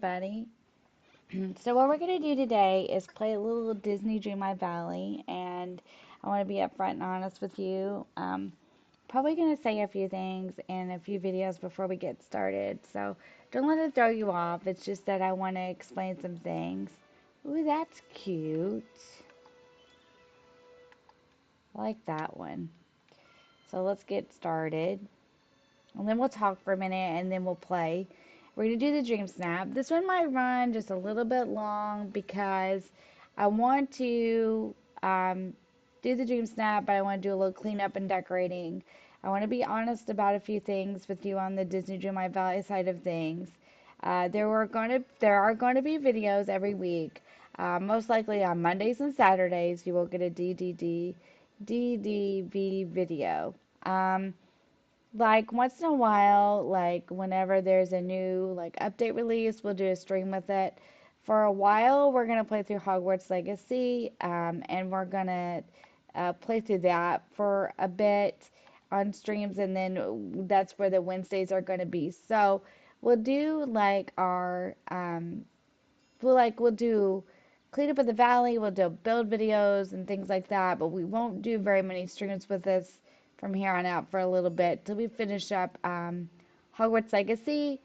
everybody. So what we're going to do today is play a little Disney Dream My Valley, and I want to be upfront and honest with you. Probably going to say a few things in a few videos before we get started, so don't let it throw you off. It's just that I want to explain some things. Ooh, that's cute. I like that one. So let's get started. And then we'll talk for a minute and then we'll play. We're going to do the dream snap. This one might run just a little bit long because I want to do the dream snap, but I want to do a little cleanup and decorating. I want to be honest about a few things with you on the Disney Dream My Valley side of things. There are going to be videos every week. Most likely on Mondays and Saturdays, you will get a DDV video. Like once in a while, like whenever there's a new like update release, we'll do a stream with it. For a while, we're gonna play through Hogwarts Legacy, and we're gonna play through that for a bit on streams, and then that's where the Wednesdays are gonna be. So we'll do like our we'll do clean up of the valley, we'll do build videos and things like that, but we won't do very many streams with this from here on out for a little bit till we finish up Hogwarts Legacy.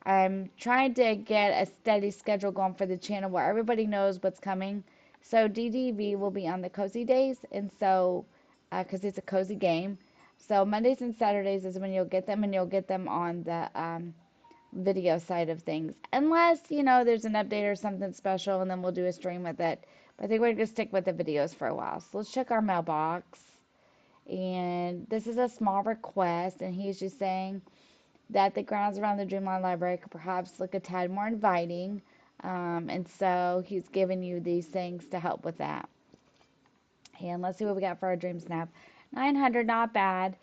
I'm trying to get a steady schedule going for the channel where everybody knows what's coming. So DDV will be on the cozy days, and so because it's a cozy game. So Mondays and Saturdays is when you'll get them, and you'll get them on the video side of things. Unless, there's an update or something special, and then we'll do a stream with it. But I think we're going to stick with the videos for a while. So let's check our mailbox. And this is a small request, and he's just saying that the grounds around the Dreamland Library could perhaps look a tad more inviting. And so he's giving you these things to help with that. And let's see what we got for our Dream Snap. 900, not bad.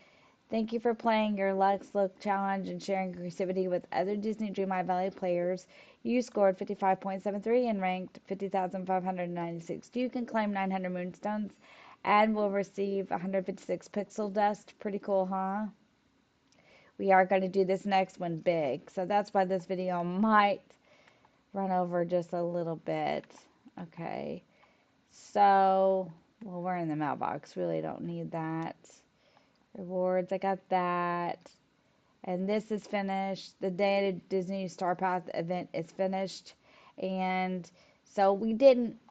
Thank you for playing your Lux Look challenge and sharing creativity with other Disney Dream My Valley players. You scored 55.73 and ranked 50,596. You can claim 900 moonstones and will receive 156 pixel dust. Pretty cool, huh? We are going to do this next one big, so that's why this video might run over just a little bit. Okay, so, well, we're in the mailbox. Really don't need that. Rewards, I got that. And this is finished. The Day of Disney Star Path event is finished. And so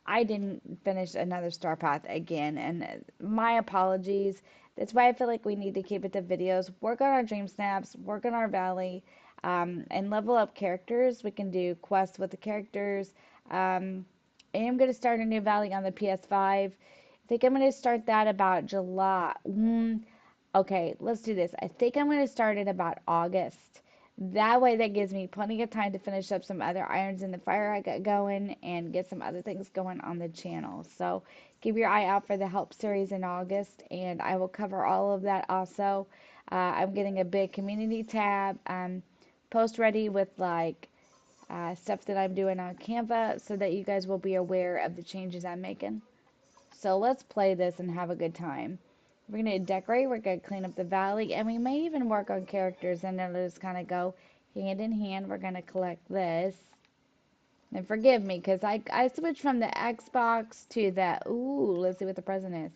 I didn't finish another Star Path again. And my apologies. That's why I feel like we need to keep it to videos. Work on our dream snaps, work on our valley, and level up characters. We can do quests with the characters. I am going to start a new valley on the PS5. I think I'm going to start that about July. Okay, let's do this. I think I'm going to start it about August. That way, that gives me plenty of time to finish up some other irons in the fire I got going and get some other things going on the channel. So keep your eye out for the Help series in August, and I will cover all of that also. I'm getting a big community tab post ready with like stuff that I'm doing on Canva so that you guys will be aware of the changes I'm making. So let's play this and have a good time. We're going to decorate, we're going to clean up the valley, and we may even work on characters, and it'll just kind of go hand in hand. We're going to collect this. And forgive me, because I switched from the Xbox to the, ooh, let's see what the present is.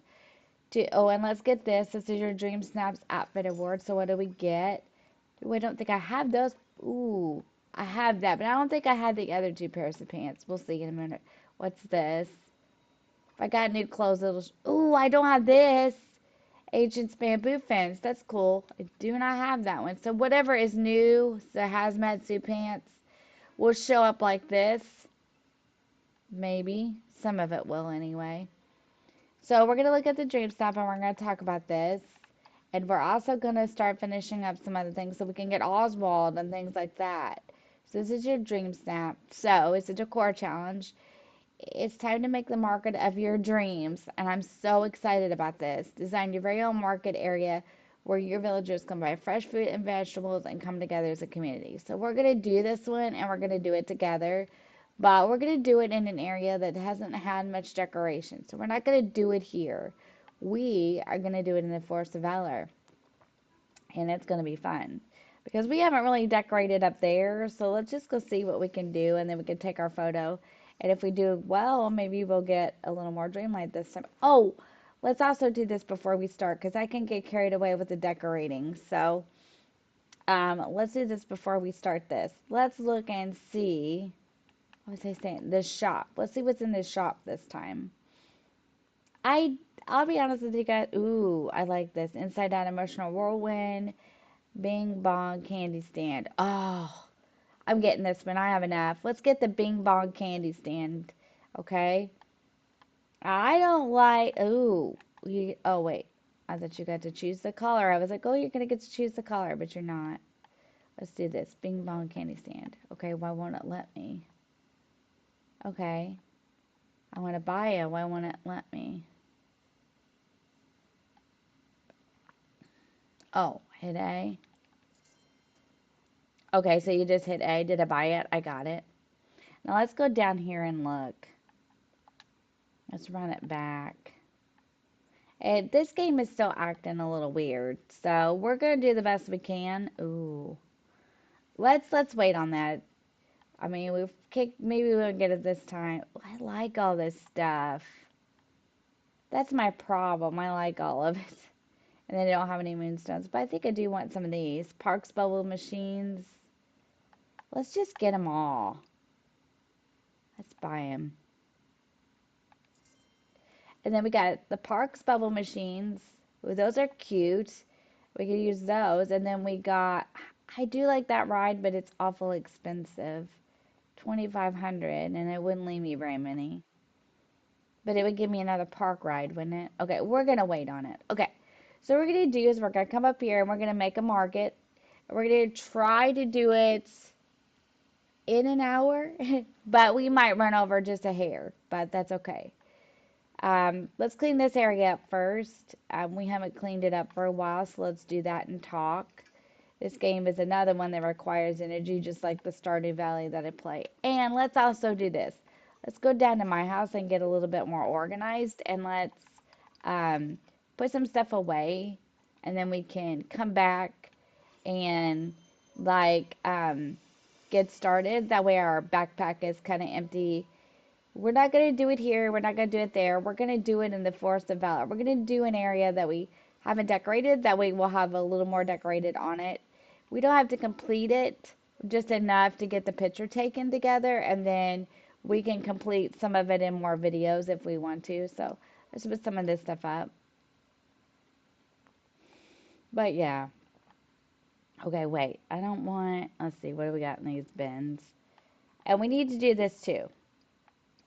And let's get this. This is your Dream Snaps Outfit Award. So what do we get? Ooh, I don't think I have those. Ooh, I have that, but I don't think I have the other two pairs of pants. We'll see in a minute. What's this? If I got new clothes, it'll, ooh, I don't have this. Agent's Bamboo Fence. That's cool. I do not have that one. So whatever is new, the hazmat suit pants, will show up like this. Maybe. Some of it will anyway. So we're going to look at the dream stuff and we're going to talk about this. And we're also going to start finishing up some other things so we can get Oswald and things like that. So this is your dream snap. So it's a decor challenge. It's time to make the market of your dreams, and I'm so excited about this. Design your very own market area where your villagers can buy fresh food and vegetables and come together as a community. So we're going to do this one, and we're going to do it together, but we're going to do it in an area that hasn't had much decoration. So we're not going to do it here. We are going to do it in the Forest of Valor, and it's going to be fun. because we haven't really decorated up there. So let's just go see what we can do, and then we can take our photo. And if we do well, maybe we'll get a little more dreamlight this time. Oh, let's also do this before we start because I can get carried away with the decorating. So let's do this before we start this. Let's look and see. What was I saying? The shop. Let's see what's in this shop this time. I I'll be honest with you guys. Ooh, I like this. Inside Out Emotional Whirlwind, Bing Bong Candy Stand. Oh, I'm getting this one. I have enough. Let's get the Bing Bong Candy Stand. Okay. I don't like. Ooh. Oh wait. I thought you got to choose the color. I was like, oh, you're gonna get to choose the color, but you're not. Let's do this. Bing Bong Candy Stand. Okay. Why won't it let me? Okay. I want to buy it. Why won't it let me? Oh, hit A. Okay, so you just hit A. Did I buy it? I got it. Now let's go down here and look. Let's run it back. This game is still acting a little weird, so we're gonna do the best we can. Ooh, let's wait on that. I mean, we've kicked. Maybe we'll get it this time. I like all this stuff. That's my problem. I like all of it, and they don't have any moonstones. But I think I do want some of these Parks bubble machines. Let's just get them all. Let's buy them. And then we got the Parks bubble machines. Ooh, those are cute. We could use those. And then we got, I do like that ride, but it's awful expensive. 2,500, and it wouldn't leave me very many. But it would give me another park ride, wouldn't it? Okay, we're gonna wait on it. Okay. So what we're gonna do is we're gonna come up here and we're gonna make a market. We're gonna try to do it in an hour, but we might run over just a hair, but that's okay. Let's clean this area up first. We haven't cleaned it up for a while, so let's do that and talk. This game is another one that requires energy, just like the Stardew Valley that I play. And let's also do this. Let's go down to my house and get a little bit more organized, and let's um, put some stuff away, and then we can come back and like get started. That way our backpack is kind of empty. We're not going to do it here. We're not going to do it there. We're going to do it in the Forest of Valor. We're going to do an area that we haven't decorated. That way we'll have a little more decorated on it. We don't have to complete it, just enough to get the picture taken together. And then we can complete some of it in more videos if we want to. So let's put some of this stuff up. But yeah. Okay, wait. I don't want, let's see, what do we got in these bins? And we need to do this too.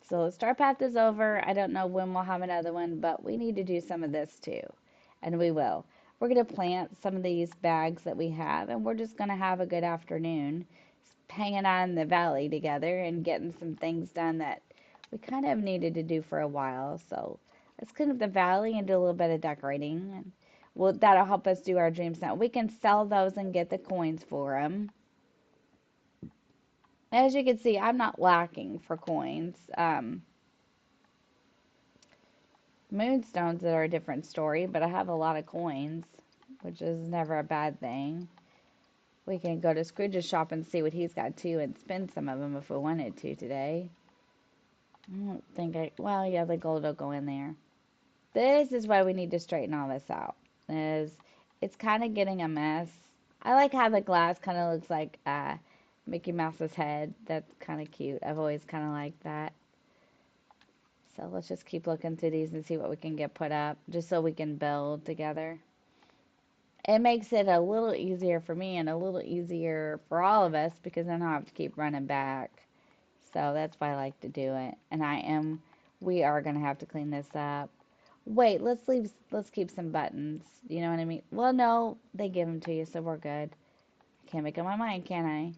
So Star Path is over. I don't know when we'll have another one, but we need to do some of this too. And we will. We're going to plant some of these bags that we have, and we're just going to have a good afternoon hanging out in the valley together and getting some things done that we kind of needed to do for a while. So let's clean up the valley and do a little bit of decorating. And well, that'll help us do our dreams now. We can sell those and get the coins for them. As you can see, I'm not lacking for coins. Moonstones are a different story, but I have a lot of coins, which is never a bad thing. We can go to Scrooge's shop and see what he's got too and spend some of them if we wanted to today. I don't think well, yeah, the gold will go in there. This is why we need to straighten all this out. It's kind of getting a mess. I like how the glass kind of looks like Mickey Mouse's head. That's kind of cute. I've always kind of liked that. So let's just keep looking through these and see what we can get put up, just so we can build together. It makes it a little easier for me and a little easier for all of us because I don't have to keep running back. So that's why I like to do it. And we are going to have to clean this up. Wait, let's keep some buttons. You know what I mean? Well, no, they give them to you, so we're good. I can't make up my mind, can I?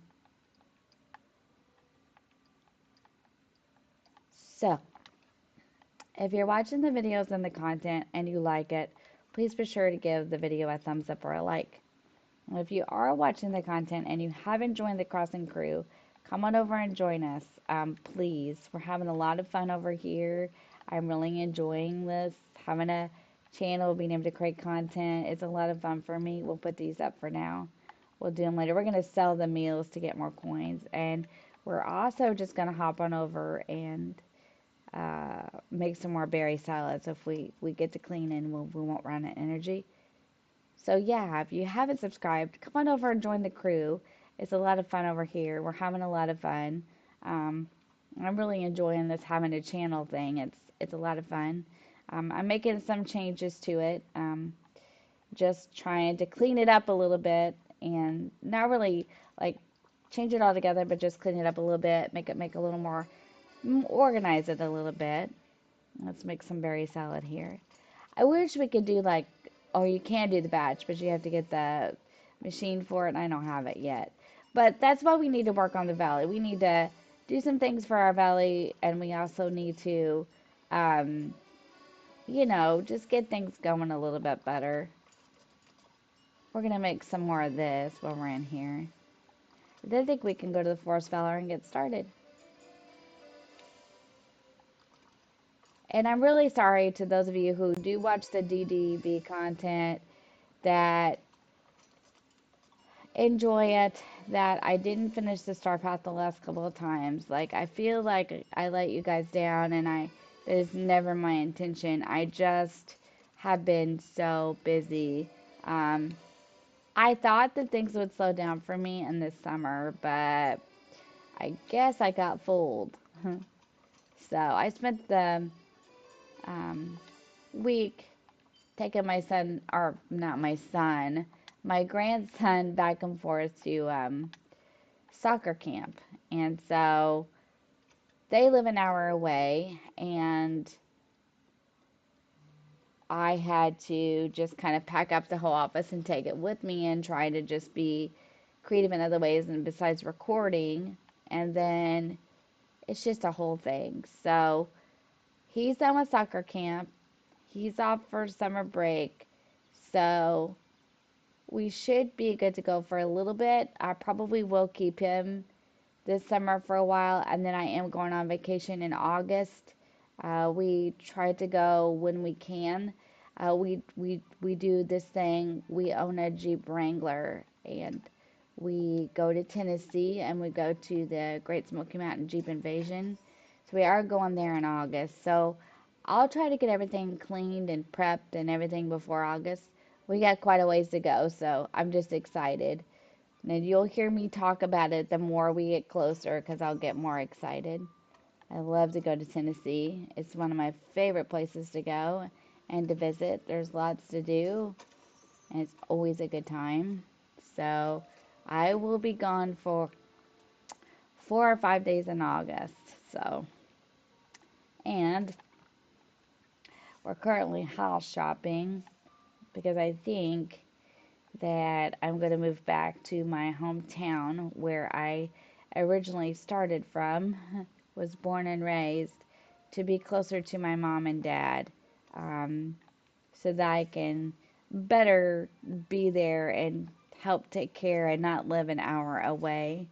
So, if you're watching the videos and the content and you like it, please be sure to give the video a thumbs up or a like. And if you are watching the content and you haven't joined the Crossing crew, come on over and join us, please. We're having a lot of fun over here. I'm really enjoying this, having a channel, being able to create content. It's a lot of fun for me. We'll put these up for now. we'll do them later. We're going to sell the meals to get more coins. And we're also just going to hop on over and make some more berry salads. So if we get to cleaning, we won't run out of energy. So yeah, if you haven't subscribed, come on over and join the crew. It's a lot of fun over here. We're having a lot of fun. Um, I'm really enjoying this having a channel thing. It's a lot of fun. I'm making some changes to it. Just trying to clean it up a little bit and not really like change it all together, but just clean it up a little bit, make a little more, organize it a little bit. Let's make some berry salad here. I wish we could do like, oh, you can do the batch, but you have to get the machine for it, and I don't have it yet. But that's why we need to work on the valley. We need to do some things for our valley, and we also need to, um, just get things going a little bit better. We're going to make some more of this while we're in here. I think we can go to the forest valley and get started. And I'm really sorry to those of you who do watch the DDV content that enjoy it, that I didn't finish the Star Path the last couple of times. Like, I feel like I let you guys down, and that is never my intention. I just have been so busy. I thought that things would slow down for me in this summer, but I guess I got fooled. So I spent the um, week taking my son, or not my son, my grandson back and forth to soccer camp. And so they live an hour away, and I had to just kind of pack up the whole office and take it with me and try to just be creative in other ways and besides recording. And then it's just a whole thing. So he's done with soccer camp. He's off for summer break. So we should be good to go for a little bit. I probably will keep him this summer for a while, and then I am going on vacation in August. We try to go when we can. We do this thing. We own a Jeep Wrangler, and we go to Tennessee, and we go to the Great Smoky Mountain Jeep Invasion. So we are going there in August. So I'll try to get everything cleaned and prepped and everything before August. We got quite a ways to go, so I'm just excited. And you'll hear me talk about it the more we get closer because I'll get more excited. I love to go to Tennessee. It's one of my favorite places to go and to visit. There's lots to do, and it's always a good time. So I will be gone for 4 or 5 days in August. So, and we're currently house shopping because I think that I'm going to move back to my hometown where I originally started from, was born and raised, to be closer to my mom and dad, um, so that I can better be there and help take care and not live an hour away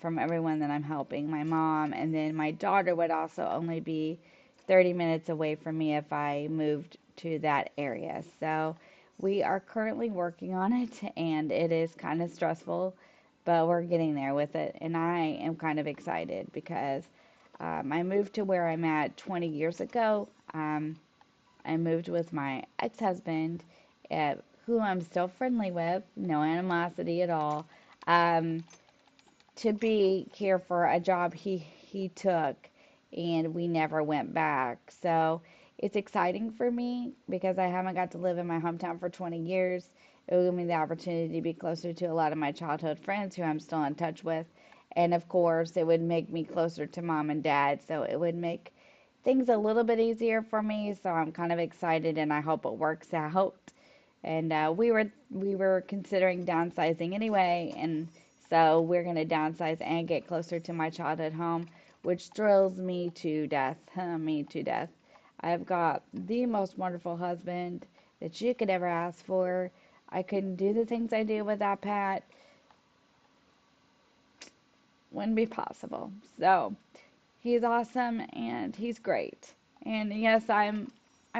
from everyone that I'm helping. My mom and then my daughter would also only be 30 minutes away from me if I moved to that area. So we are currently working on it, and it is kind of stressful, but we're getting there with it. And I am kind of excited because I moved to where I'm at 20 years ago. I moved with my ex-husband, who I'm still friendly with, no animosity at all, um, to be here for a job he took, and we never went back. So it's exciting for me because I haven't got to live in my hometown for 20 years. It will give me the opportunity to be closer to a lot of my childhood friends who I'm still in touch with. And of course, it would make me closer to mom and dad. So it would make things a little bit easier for me. So I'm kind of excited, and I hope it works out. And we were considering downsizing anyway, and so we're gonna downsize and get closer to my childhood home, which thrills me to death. Me to death. I've got the most wonderful husband that you could ever ask for. I couldn't do the things I do without Pat. Wouldn't be possible. So he's awesome and he's great. And yes, I'm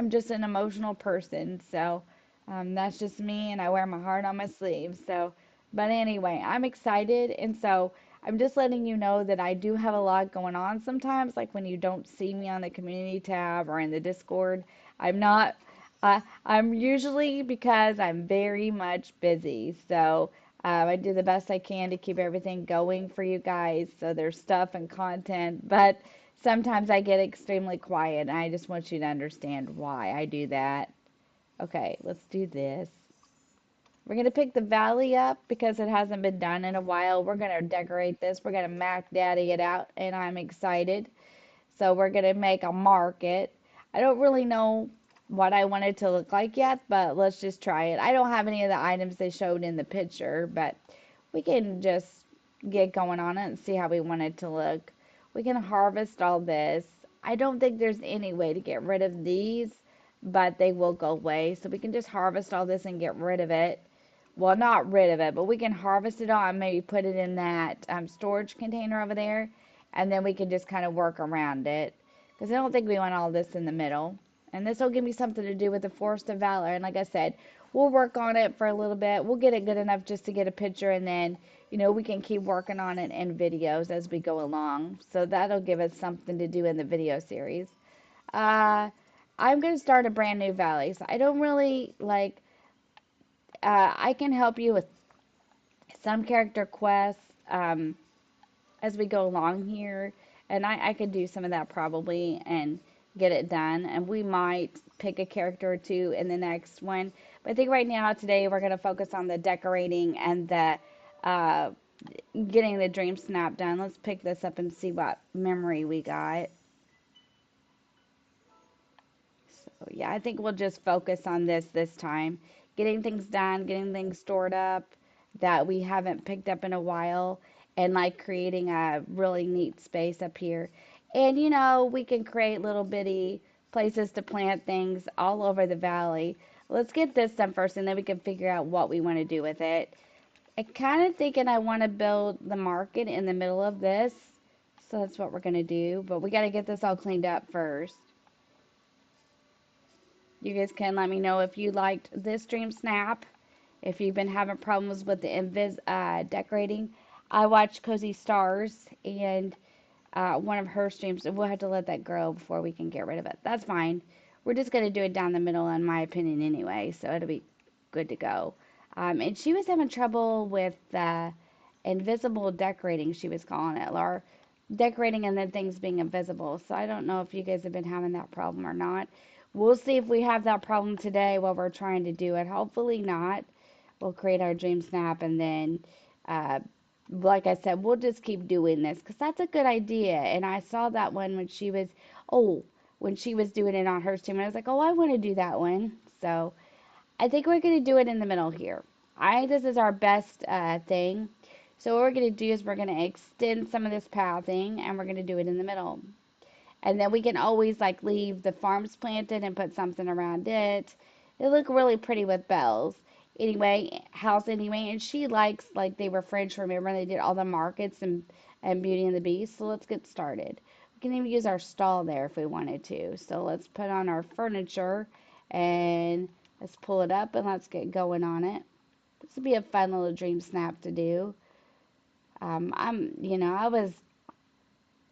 just an emotional person. So that's just me, and I wear my heart on my sleeve. So But anyway, I'm excited, and so I'm just letting you know that I do have a lot going on sometimes, like when you don't see me on the community tab or in the Discord. I'm not, I'm usually because I'm very much busy. So I do the best I can to keep everything going for you guys. So there's stuff and content, but sometimes I get extremely quiet, and I just want you to understand why I do that. Okay, let's do this. We're going to pick the valley up because it hasn't been done in a while. We're going to decorate this. We're going to Mac Daddy it out, and I'm excited. So we're going to make a market. I don't really know what I want it to look like yet, but let's just try it. I don't have any of the items they showed in the picture, but we can just get going on it and see how we want it to look. We can harvest all this. I don't think there's any way to get rid of these, but they will go away. So we can just harvest all this and get rid of it. Well, not rid of it, but we can harvest it all and maybe put it in that storage container over there, and then we can just kind of work around it. Because I don't think we want all this in the middle. And this will give me something to do with the Forest of Valor. And like I said, we'll work on it for a little bit. We'll get it good enough just to get a picture, and then, we can keep working on it in videos as we go along. So that'll give us something to do in the video series. Uh, I'm going to start a brand new valley. So I don't really I can help you with some character quests as we go along here, and I could do some of that probably and get it done. And we might pick a character or two in the next one. But I think right now, today, we're going to focus on the decorating and the uh, getting the dream snap done. Let's pick this up and see what memory we got. So yeah, I think we'll just focus on this time. Getting things done, getting things stored up that we haven't picked up in a while, and like creating a really neat space up here. And we can create little bitty places to plant things all over the valley. Let's get this done first, and then we can figure out what we want to do with it. I kind of thinking I want to build the market in the middle of this. So that's what we're going to do. But we got to get this all cleaned up first. You guys can let me know if you liked this dream snap, if you've been having problems with the decorating. I watch Cozy Stars, and one of her streams, we'll have to let that grow before we can get rid of it. That's fine. We're just going to do it down the middle, in my opinion, anyway, so it'll be good to go. And she was having trouble with invisible decorating, she was calling it, or decorating and then things being invisible. So I don't know if you guys have been having that problem or not. We'll see if we have that problem today while we're trying to do it. Hopefully not. We'll create our dream snap, and then uh, like I said, we'll just keep doing this because that's a good idea. And I saw that one when she was doing it on her stream, and I was like, oh, I want to do that one. So I think we're going to do it in the middle here. I think this is our best thing. So what we're going to do is we're going to extend some of this pathing, and we're going to do it in the middle. And then we can always leave the farms planted and put something around it. They look really pretty with bells. Anyway, and she likes, they were French, remember they did all the markets and Beauty and the Beast. So let's get started. We can even use our stall there if we wanted to. So let's put on our furniture and let's pull it up and let's get going on it. This would be a fun little dream snap to do. I was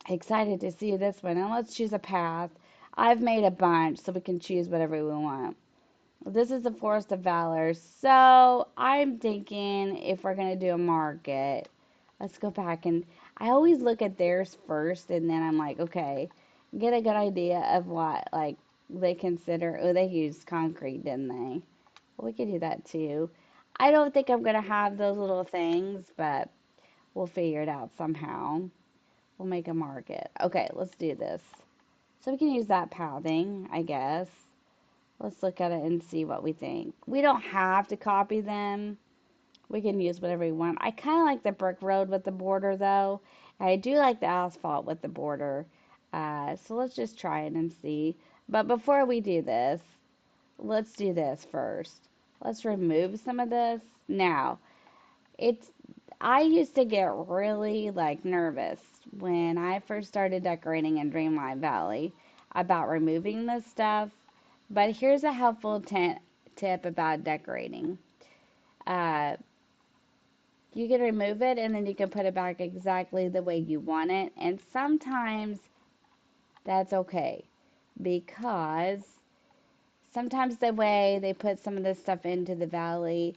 excited to see this one. And let's choose a path. I've made a bunch, so we can choose whatever we want. This is the Forest of Valor. So I'm thinking if we're going to do a market, let's go back. And I always look at theirs first, and then I'm like, okay, get a good idea of what, they consider. Oh, they used concrete, didn't they? Well, we could do that too. I don't think I'm going to have those little things, but we'll figure it out somehow. We'll make a market. Okay, let's do this. So we can use that pathing, I guess. Let's look at it and see what we think. We don't have to copy them. We can use whatever we want. I kind of like the brick road with the border, though. I do like the asphalt with the border. So let's just try it and see. But before we do this, let's do this first. Let's remove some of this. Now, I used to get really nervous when I first started decorating in Dreamlight Valley about removing this stuff. But here's a helpful tip about decorating. Uh, you can remove it and then you can put it back exactly the way you want it. And sometimes that's okay because sometimes the way they put some of this stuff into the valley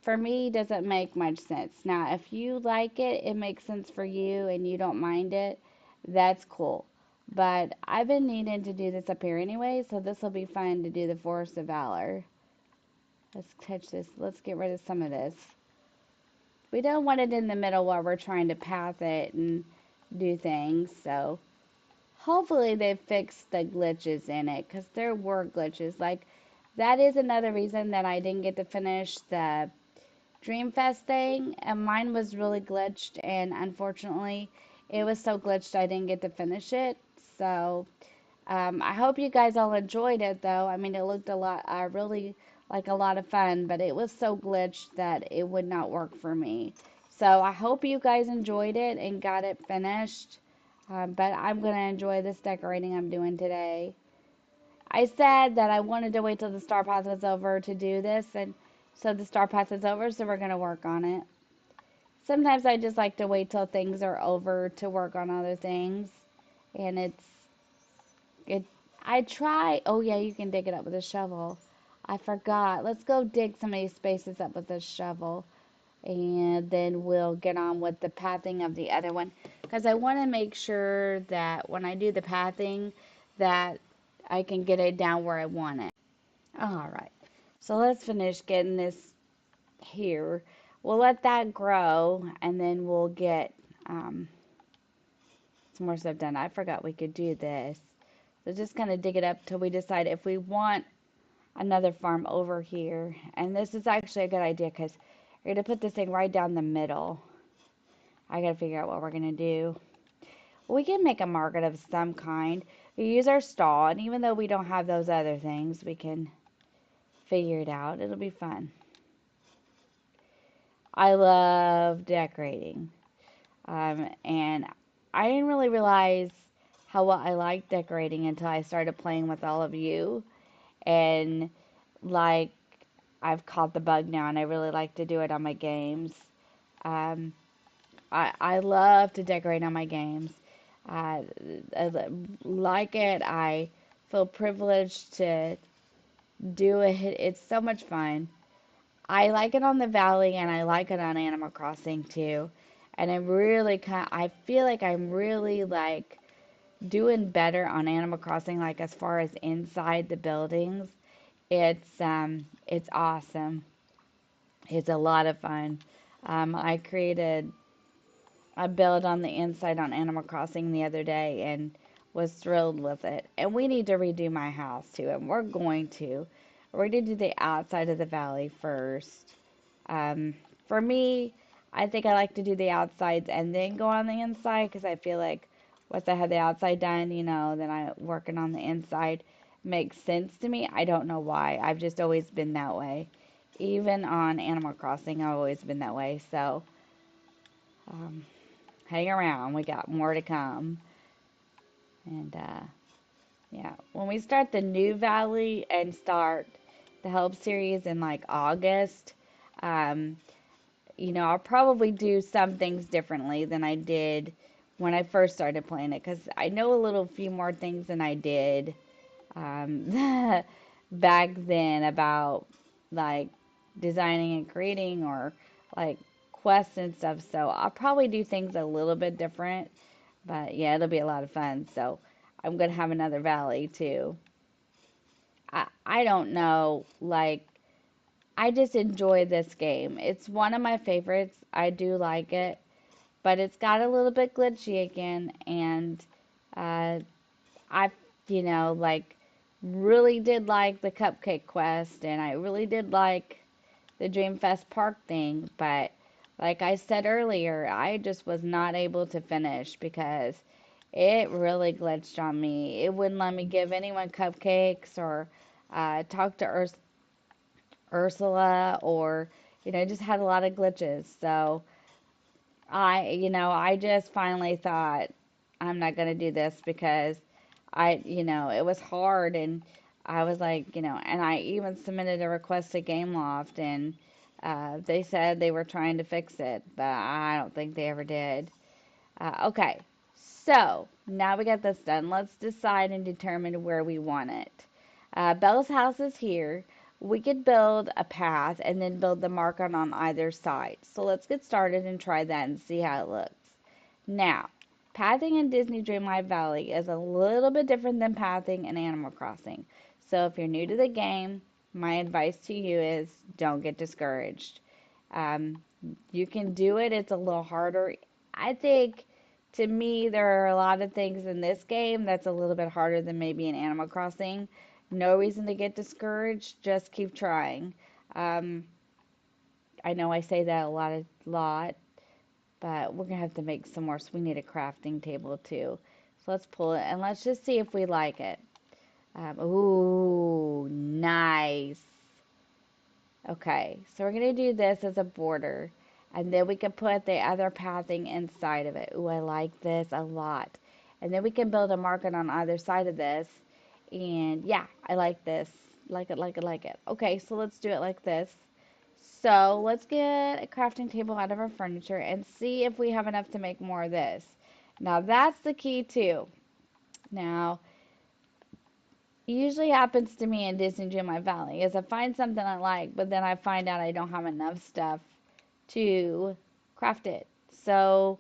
for me doesn't make much sense. Now, if you like it, it makes sense for you and you don't mind it, that's cool. But I've been needing to do this up here anyway, so this will be fun to do the Forest of Valor. Let's catch this. Let's get rid of some of this. We don't want it in the middle while we're trying to path it and do things, so hopefully they fixed the glitches in it, because there were glitches. Like, that is another reason that I didn't get to finish the Dreamfest thing, and mine was really glitched, and unfortunately, it was so glitched I didn't get to finish it. So, I hope you guys all enjoyed it, though. I mean, it looked a lot, really like a lot of fun, but it was so glitched that it would not work for me. So, I hope you guys enjoyed it and got it finished. But I'm going to enjoy this decorating I'm doing today. I said that I wanted to wait till the Star Path was over to do this, and so the Star Path is over, so we're going to work on it. Sometimes I just like to wait till things are over to work on other things, and it. I try. Oh yeah, you can dig it up with a shovel. I forgot. Let's go dig some of these spaces up with a shovel, and then we'll get on with the pathing of the other one, because I want to make sure that when I do the pathing that I can get it down where I want it. All right, so let's finish getting this here. We'll let that grow and then we'll get some more stuff done. I forgot we could do this. So just kind of dig it up till we decide if we want another farm over here. And this is actually a good idea because we're going to put this thing right down the middle. I got to figure out what we're going to do. We can make a market of some kind. We use our stall, and even though we don't have those other things, we can figure it out. It'll be fun. I love decorating. And I didn't really realize how well I liked decorating until I started playing with all of you. And like, I've caught the bug now, and I really like to do it on my games. Um, I love to decorate on my games. I, I like it. I feel privileged to do it. It's so much fun. I like it on the Valley and I like it on Animal Crossing too. And I feel like I'm really like doing better on Animal Crossing, like as far as inside the buildings. It's awesome. It's a lot of fun. I created a build on the inside on Animal Crossing the other day and was thrilled with it. And we need to redo my house too, and we're going to. We're going to do the outside of the valley first. Um, for me, I think I like to do the outsides and then go on the inside because I feel like once I have the outside done, then I working on the inside makes sense to me. I don't know why. I've just always been that way. Even on Animal Crossing, I've always been that way. So, um, hang around. We got more to come. And yeah, when we start the new valley and start the Help series in like August, um, I'll probably do some things differently than I did when I first started playing it because I know a little few more things than I did back then about like designing and creating or like quests and stuff. So I'll probably do things a little bit different, but yeah, it'll be a lot of fun. So I'm gonna have another valley too. I don't know, like I just enjoy this game. It's one of my favorites. I do like it, but it's got a little bit glitchy again, and uh, I, like really did like the cupcake quest, and I really did like the Dreamfest Park thing, but like I said earlier, I just was not able to finish because it really glitched on me. It wouldn't let me give anyone cupcakes or talk to Ursula or, it just had a lot of glitches. So I just finally thought I'm not going to do this because it was hard and I was like, and I even submitted a request to Gameloft and They said they were trying to fix it, but I don't think they ever did. Okay, so now we got this done. Let's decide and determine where we want it. Belle's house is here. We could build a path and then build the marker on either side. So let's get started and try that and see how it looks. Now, pathing in Disney Dreamlight Valley is a little bit different than pathing in Animal Crossing. So if you're new to the game, my advice to you is don't get discouraged. Um, you can do it. It's a little harder. I think to me, there are a lot of things in this game that's a little bit harder than maybe in Animal Crossing. No reason to get discouraged. Just keep trying. Um, I know I say that a lot, but we're gonna have to make some more. So we need a crafting table too. So let's pull it and let's just see if we like it. Ooh, nice. Okay, so we're going to do this as a border, and then we can put the other pathing inside of it. Ooh, I like this a lot. And then we can build a market on either side of this. And yeah, I like this. Like it, like it, like it. Okay, so let's do it like this. So let's get a crafting table out of our furniture and see if we have enough to make more of this. Now that's the key too. Now, usually happens to me in Disney Dreamlight Valley is I find something I like, but then I find out I don't have enough stuff to craft it. So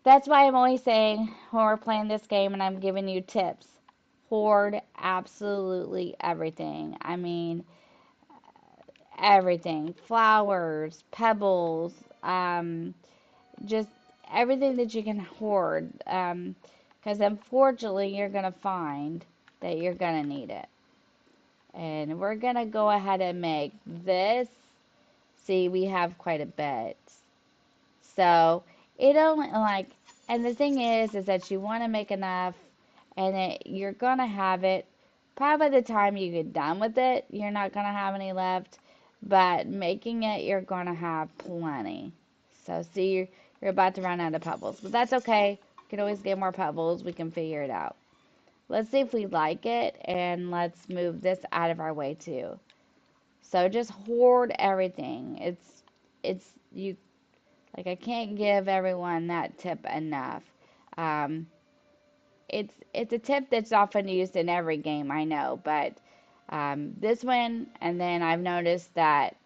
that's why I'm always saying when we're playing this game and I'm giving you tips, hoard absolutely everything. I mean, everything. Flowers, pebbles, just everything that you can hoard. Because unfortunately, you're going to find that you're going to need it. And we're going to go ahead and make this. See, we have quite a bit. So it only like, and the thing is that you want to make enough and you're going to have it. Probably by the time you get done with it, you're not going to have any left. But making it, you're going to have plenty. So see, you're about to run out of pebbles. But that's okay. We can always get more pebbles. We can figure it out. Let's see if we like it, and let's move this out of our way too. So just hoard everything. It's you like I can't give everyone that tip enough. Um, it's a tip that's often used in every game, I know, but this one, and then I've noticed that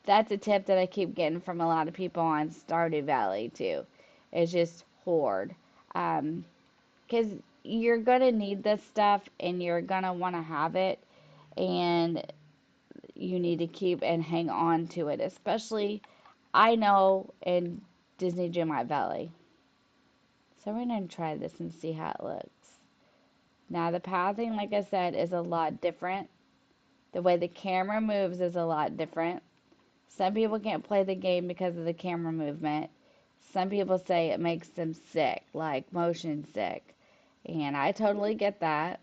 that's a tip that I keep getting from a lot of people on Stardew Valley too. Is just hoard. Because you're gonna need this stuff and you're gonna want to have it, and you need to keep and hang on to it, especially I know in Disney Dreamlight Valley. So we're gonna try this and see how it looks. Now the pathing, like I said, is a lot different. The way the camera moves is a lot different. Some people can't play the game because of the camera movement. Some people say it makes them sick, like motion sick. And I totally get that.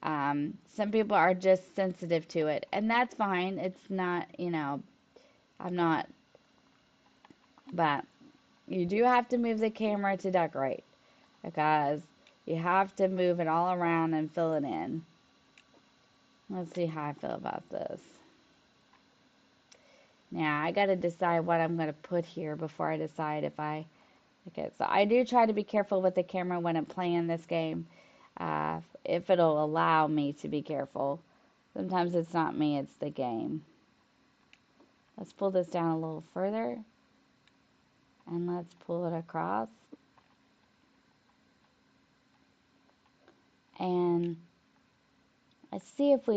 Some people are just sensitive to it, and that's fine. It's not, I'm not, but you do have to move the camera to decorate because you have to move it all around and fill it in. Let's see how I feel about this. Now, I got to decide what I'm going to put here before I decide if I like it. So I do try to be careful with the camera when I'm playing this game, if it'll allow me to be careful. Sometimes it's not me, it's the game. Let's pull this down a little further, and let's pull it across. And let's see if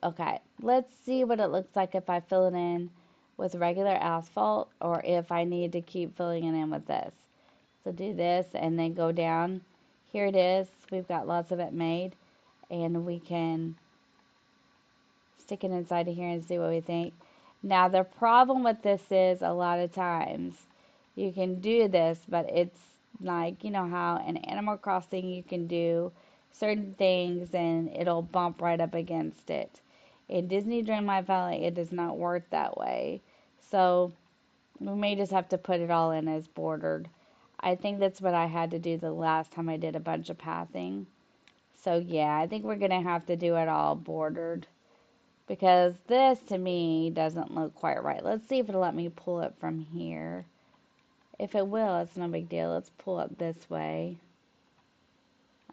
okay, let's see what it looks like if I fill it in with regular asphalt or if I need to keep filling it in with this. So do this and then go down. Here it is. We've got lots of it made, and we can stick it inside of here and see what we think. Now the problem with this is a lot of times you can do this, but it's like, you know how in Animal Crossing you can do certain things and it'll bump right up against it. In Disney Dreamlight Valley, it does not work that way. So we may just have to put it all in as bordered. I think that's what I had to do the last time I did a bunch of pathing. So yeah, I think we're going to have to do it all bordered. because this to me doesn't look quite right. Let's see if it'll let me pull it from here. If it will, it's no big deal. Let's pull it this way.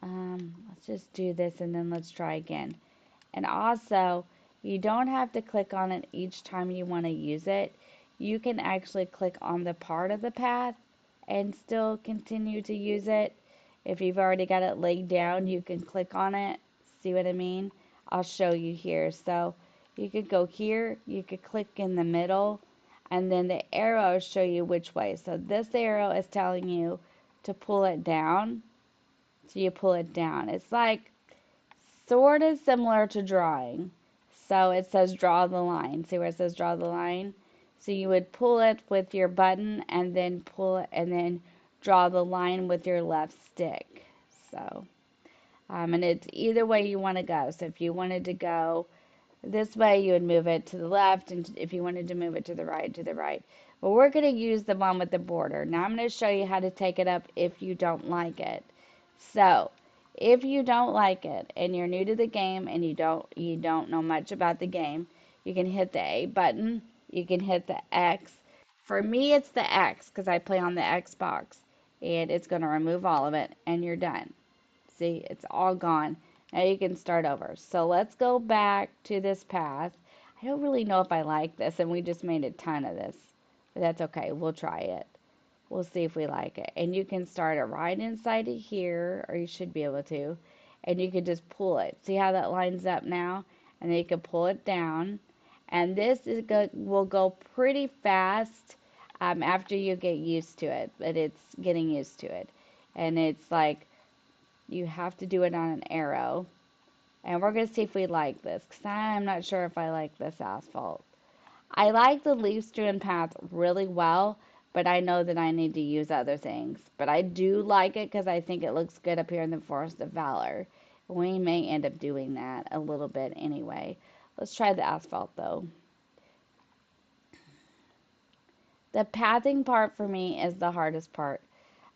Let's just do this and then let's try again. And also, you don't have to click on it each time you want to use it. You can actually click on the part of the path and still continue to use it. If you've already got it laid down, you can click on it. See what I mean? I'll show you here. So you could go here, you could click in the middle, and then the arrows show you which way. So this arrow is telling you to pull it down. So you pull it down. It's like sort of similar to drawing. So it says draw the line. See where it says draw the line? So you would pull it with your button and then pull it and then draw the line with your left stick. So, and it's either way you want to go. So if you wanted to go this way, you would move it to the left, and if you wanted to move it to the right, to the right. But we're going to use the one with the border. Now I'm going to show you how to take it up if you don't like it. So, if you don't like it and you're new to the game and you don't know much about the game, you can hit the A button, you can hit the X. For me, it's the X because I play on the Xbox, and it's going to remove all of it, and you're done. See, it's all gone. Now you can start over. So let's go back to this path. I don't really know if I like this, and we just made a ton of this, but that's okay. We'll try it. We'll see if we like it. And you can start it right inside of here, or you should be able to, and you can just pull it. See how that lines up now? And then you can pull it down. And this is will go pretty fast after you get used to it, but it's getting used to it. And it's like you have to do it on an arrow. And we're going to see if we like this, because I'm not sure if I like this asphalt. I like the leaf strewn path really well, but I know that I need to use other things. But I do like it because I think it looks good up here in the Forest of Valor. We may end up doing that a little bit anyway. Let's try the asphalt though. The pathing part for me is the hardest part,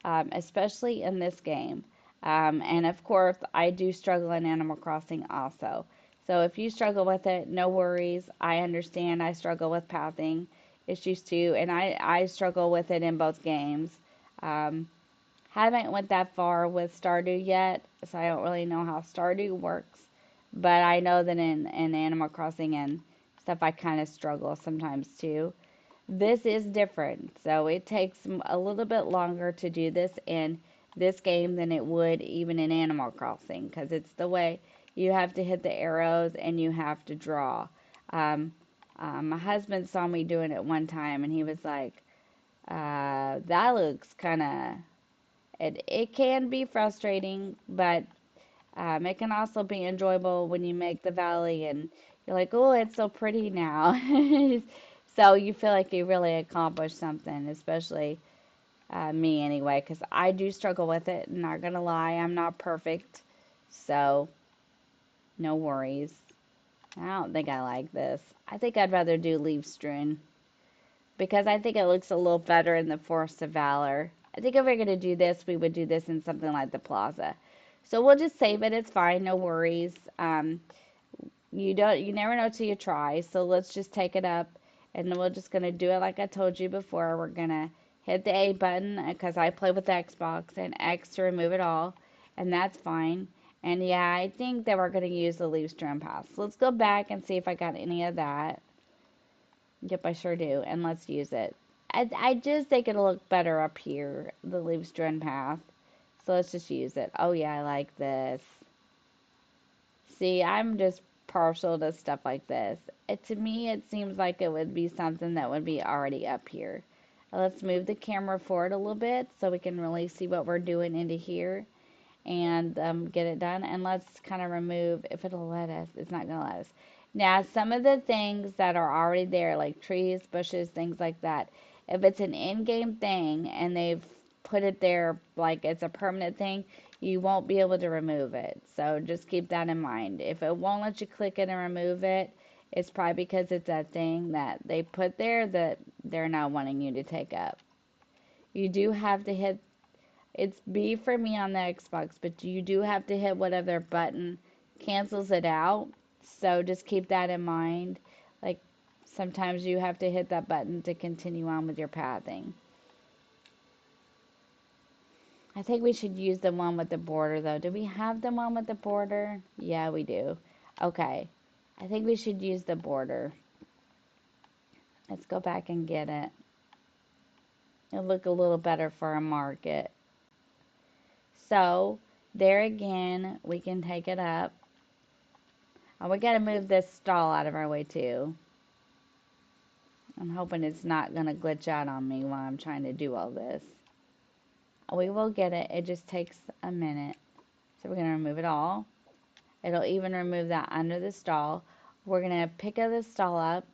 especially in this game. And of course, I do struggle in Animal Crossing also. So if you struggle with it, no worries. I understand. I struggle with pathing issues too, and I struggle with it in both games. Um, haven't went that far with Stardew yet, so I don't really know how Stardew works. But I know that in Animal Crossing and stuff, I kind of struggle sometimes too. This is different, so it takes a little bit longer to do this in this game than it would even in Animal Crossing, because it's the way you have to hit the arrows and you have to draw. Um, my husband saw me doing it one time and he was like, that looks kind of, it can be frustrating, but it can also be enjoyable when you make the valley and you're like, oh, it's so pretty now. So you feel like you really accomplished something, especially me anyway, because I do struggle with it. Not gonna lie, I'm not perfect, so no worries. I don't think I like this. I think I'd rather do leaf strewn because I think it looks a little better in the Forest of Valor. I think if we're gonna do this, we would do this in something like the Plaza. So we'll just save it. It's fine, no worries. You never know till you try. So let's just take it up, and then we're just gonna do it like I told you before. We're gonna hit the A button because I play with the Xbox, and X to remove it all, and that's fine. And yeah, I think that we're gonna use the leaf strewn path. So let's go back and see if I got any of that. Yep, I sure do, and let's use it. I just think it'll look better up here, the leaf strewn path. So let's just use it. Oh yeah, I like this. See, I'm just partial to stuff like this. To me, it seems like it would be something that would be already up here. Let's move the camera forward a little bit so we can really see what we're doing into here and get it done. And let's kind of remove, if it'll let us, it's not going to let us. Now, some of the things that are already there, like trees, bushes, things like that, if it's an in-game thing and they've put it there like it's a permanent thing, you won't be able to remove it. So just keep that in mind. If it won't let you click it and remove it, it's probably because it's a thing that they put there that they're not wanting you to take up. You do have to hit, it's B for me on the Xbox, but you do have to hit whatever button cancels it out. So just keep that in mind. Like sometimes you have to hit that button to continue on with your pathing. I think we should use the one with the border though. Do we have the one with the border? Yeah, we do. Okay. I think we should use the border. Let's go back and get it. It'll look a little better for a market. So there again, we can take it up. Oh, we got to move this stall out of our way too. I'm hoping it's not going to glitch out on me while I'm trying to do all this. We will get it. It just takes a minute. So we're going to remove it all. It'll even remove that under the stall. We're going to pick up the stall up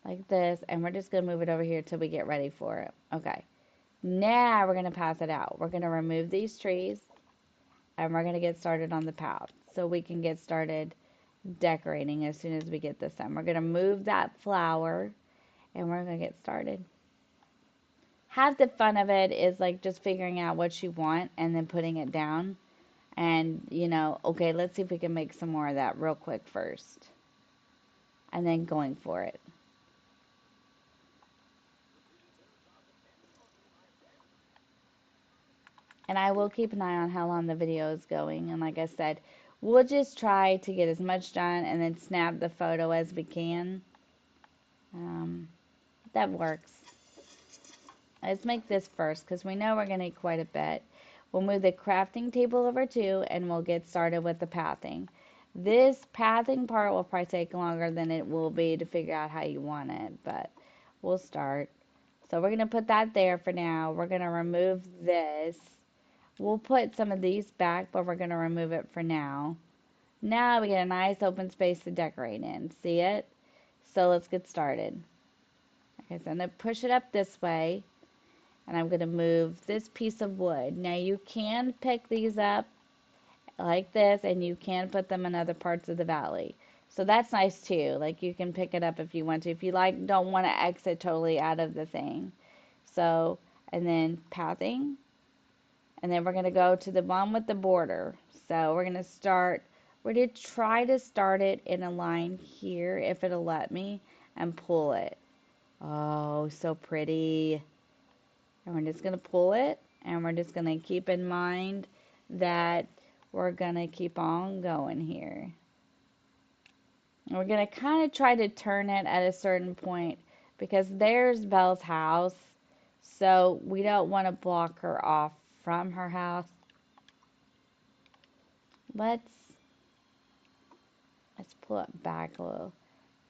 like this, and we're just going to move it over here till we get ready for it. Okay. Now we're going to path it out. We're going to remove these trees, and we're going to get started on the path so we can get started decorating as soon as we get this done. We're going to move that flower, and we're going to get started. Half the fun of it is like just figuring out what you want and then putting it down. And, you know, okay, let's see if we can make some more of that real quick first. And then going for it. And I will keep an eye on how long the video is going. And like I said, we'll just try to get as much done and then snap the photo as we can. That works. Let's make this first because we know we're going to need quite a bit. We'll move the crafting table over too, and we'll get started with the pathing. This pathing part will probably take longer than it will be to figure out how you want it, but we'll start. So we're going to put that there for now. We're going to remove this. We'll put some of these back, but we're going to remove it for now. Now we get a nice open space to decorate in. See it? So let's get started. Okay, so I'm going to push it up this way. And I'm going to move this piece of wood. Now you can pick these up like this, and you can put them in other parts of the valley. So that's nice too. Like you can pick it up if you want to. If you like, don't want to exit totally out of the thing. So, and then pathing. And then we're going to go to the one with the border. So we're going to try to start it in a line here, if it'll let me, and pull it. Oh, so pretty. And we're just going to pull it, and we're just going to keep in mind that we're going to keep on going here. And we're going to kind of try to turn it at a certain point because there's Belle's house, so we don't want to block her off from her house. Let's pull it back a little.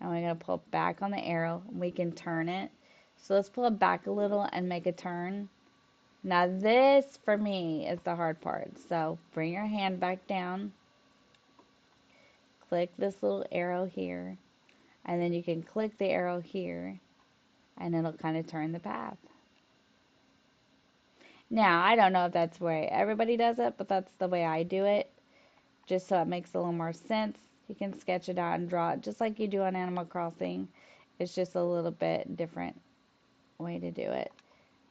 And we're going to pull it back on the arrow. We can turn it. So let's pull it back a little and make a turn. Now this, for me, is the hard part. So bring your hand back down. Click this little arrow here. And then you can click the arrow here. And it'll kind of turn the path. Now, I don't know if that's the way everybody does it, but that's the way I do it. Just so it makes a little more sense. You can sketch it out and draw it just like you do on Animal Crossing. It's just a little bit different way to do it.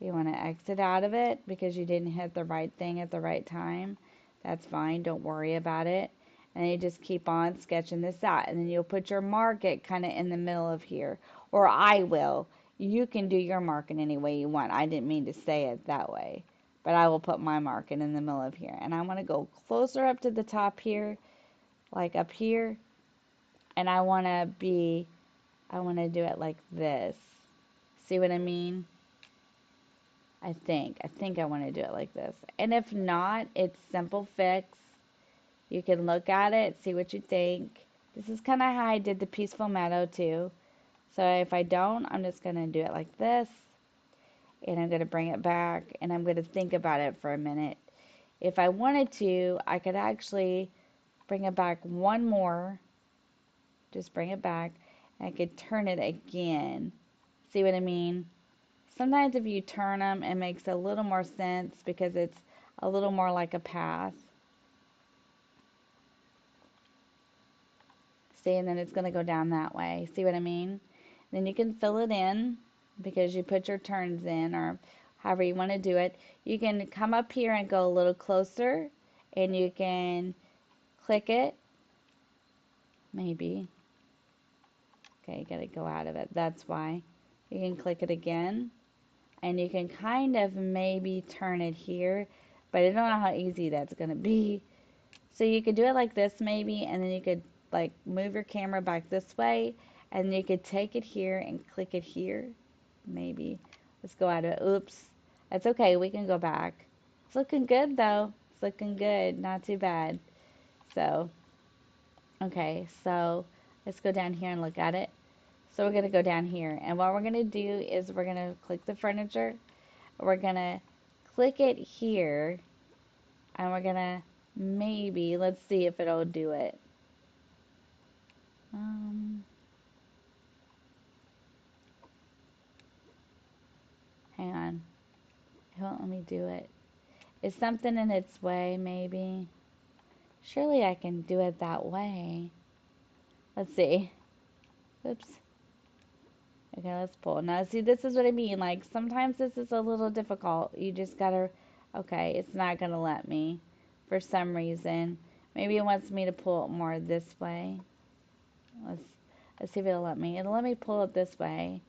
You want to exit out of it because you didn't hit the right thing at the right time. That's fine. Don't worry about it. And you just keep on sketching this out. And then you'll put your market kind of in the middle of here. Or I will. You can do your marking any way you want. I didn't mean to say it that way. But I will put my marking in the middle of here. And I want to go closer up to the top here. Like up here. And I want to do it like this. See what I mean? I think I want to do it like this. And if not, it's simple fix. You can look at it, see what you think. This is kind of how I did the Peaceful Meadow too. So if I don't, I'm just going to do it like this. And I'm going to bring it back, and I'm going to think about it for a minute. If I wanted to, I could actually bring it back one more. Just bring it back. And I could turn it again. See what I mean? Sometimes if you turn them, it makes a little more sense because it's a little more like a path. See, and then it's going to go down that way. See what I mean? Then you can fill it in because you put your turns in or however you want to do it. You can come up here and go a little closer and you can click it maybe. Okay, you gotta go out of it. That's why. You can click it again, and you can kind of maybe turn it here, but I don't know how easy that's gonna be. So you could do it like this maybe, and then you could like move your camera back this way, and you could take it here and click it here. Maybe. Let's go out of it. Oops. That's okay. We can go back. It's looking good though. It's looking good. Not too bad. So, okay. So let's go down here and look at it. So we're going to go down here. And what we're going to do is we're going to click the furniture. We're going to click it here. And we're going to maybe, let's see if it'll do it. Hang on. It won't let me do it. Is something in its way, maybe? Surely I can do it that way. Let's see. Oops. Okay, let's pull. Now, see, this is what I mean. Like, sometimes this is a little difficult. You just gotta... Okay, it's not gonna let me for some reason. Maybe it wants me to pull it more this way. Let's, let's see if it'll let me. It'll let me pull it this way.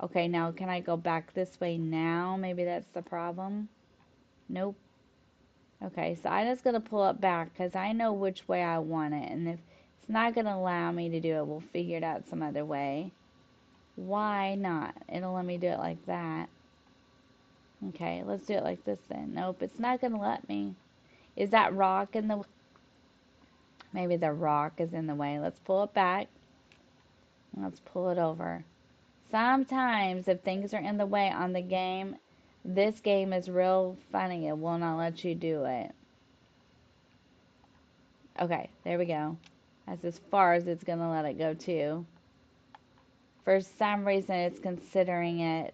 Okay, now can I go back this way now? Maybe that's the problem. Nope. Okay, so I'm just gonna pull it back because I know which way I want it. And if it's not gonna allow me to do it, we'll figure it out some other way. Why not? It'll let me do it like that. Okay, let's do it like this then. Nope, it's not gonna let me. Is that rock in the... Maybe the rock is in the way. Let's pull it back. Let's pull it over. Sometimes if things are in the way on the game, this game is real funny. It will not let you do it. Okay, there we go. That's as far as it's gonna let it go too. For some reason, it's considering it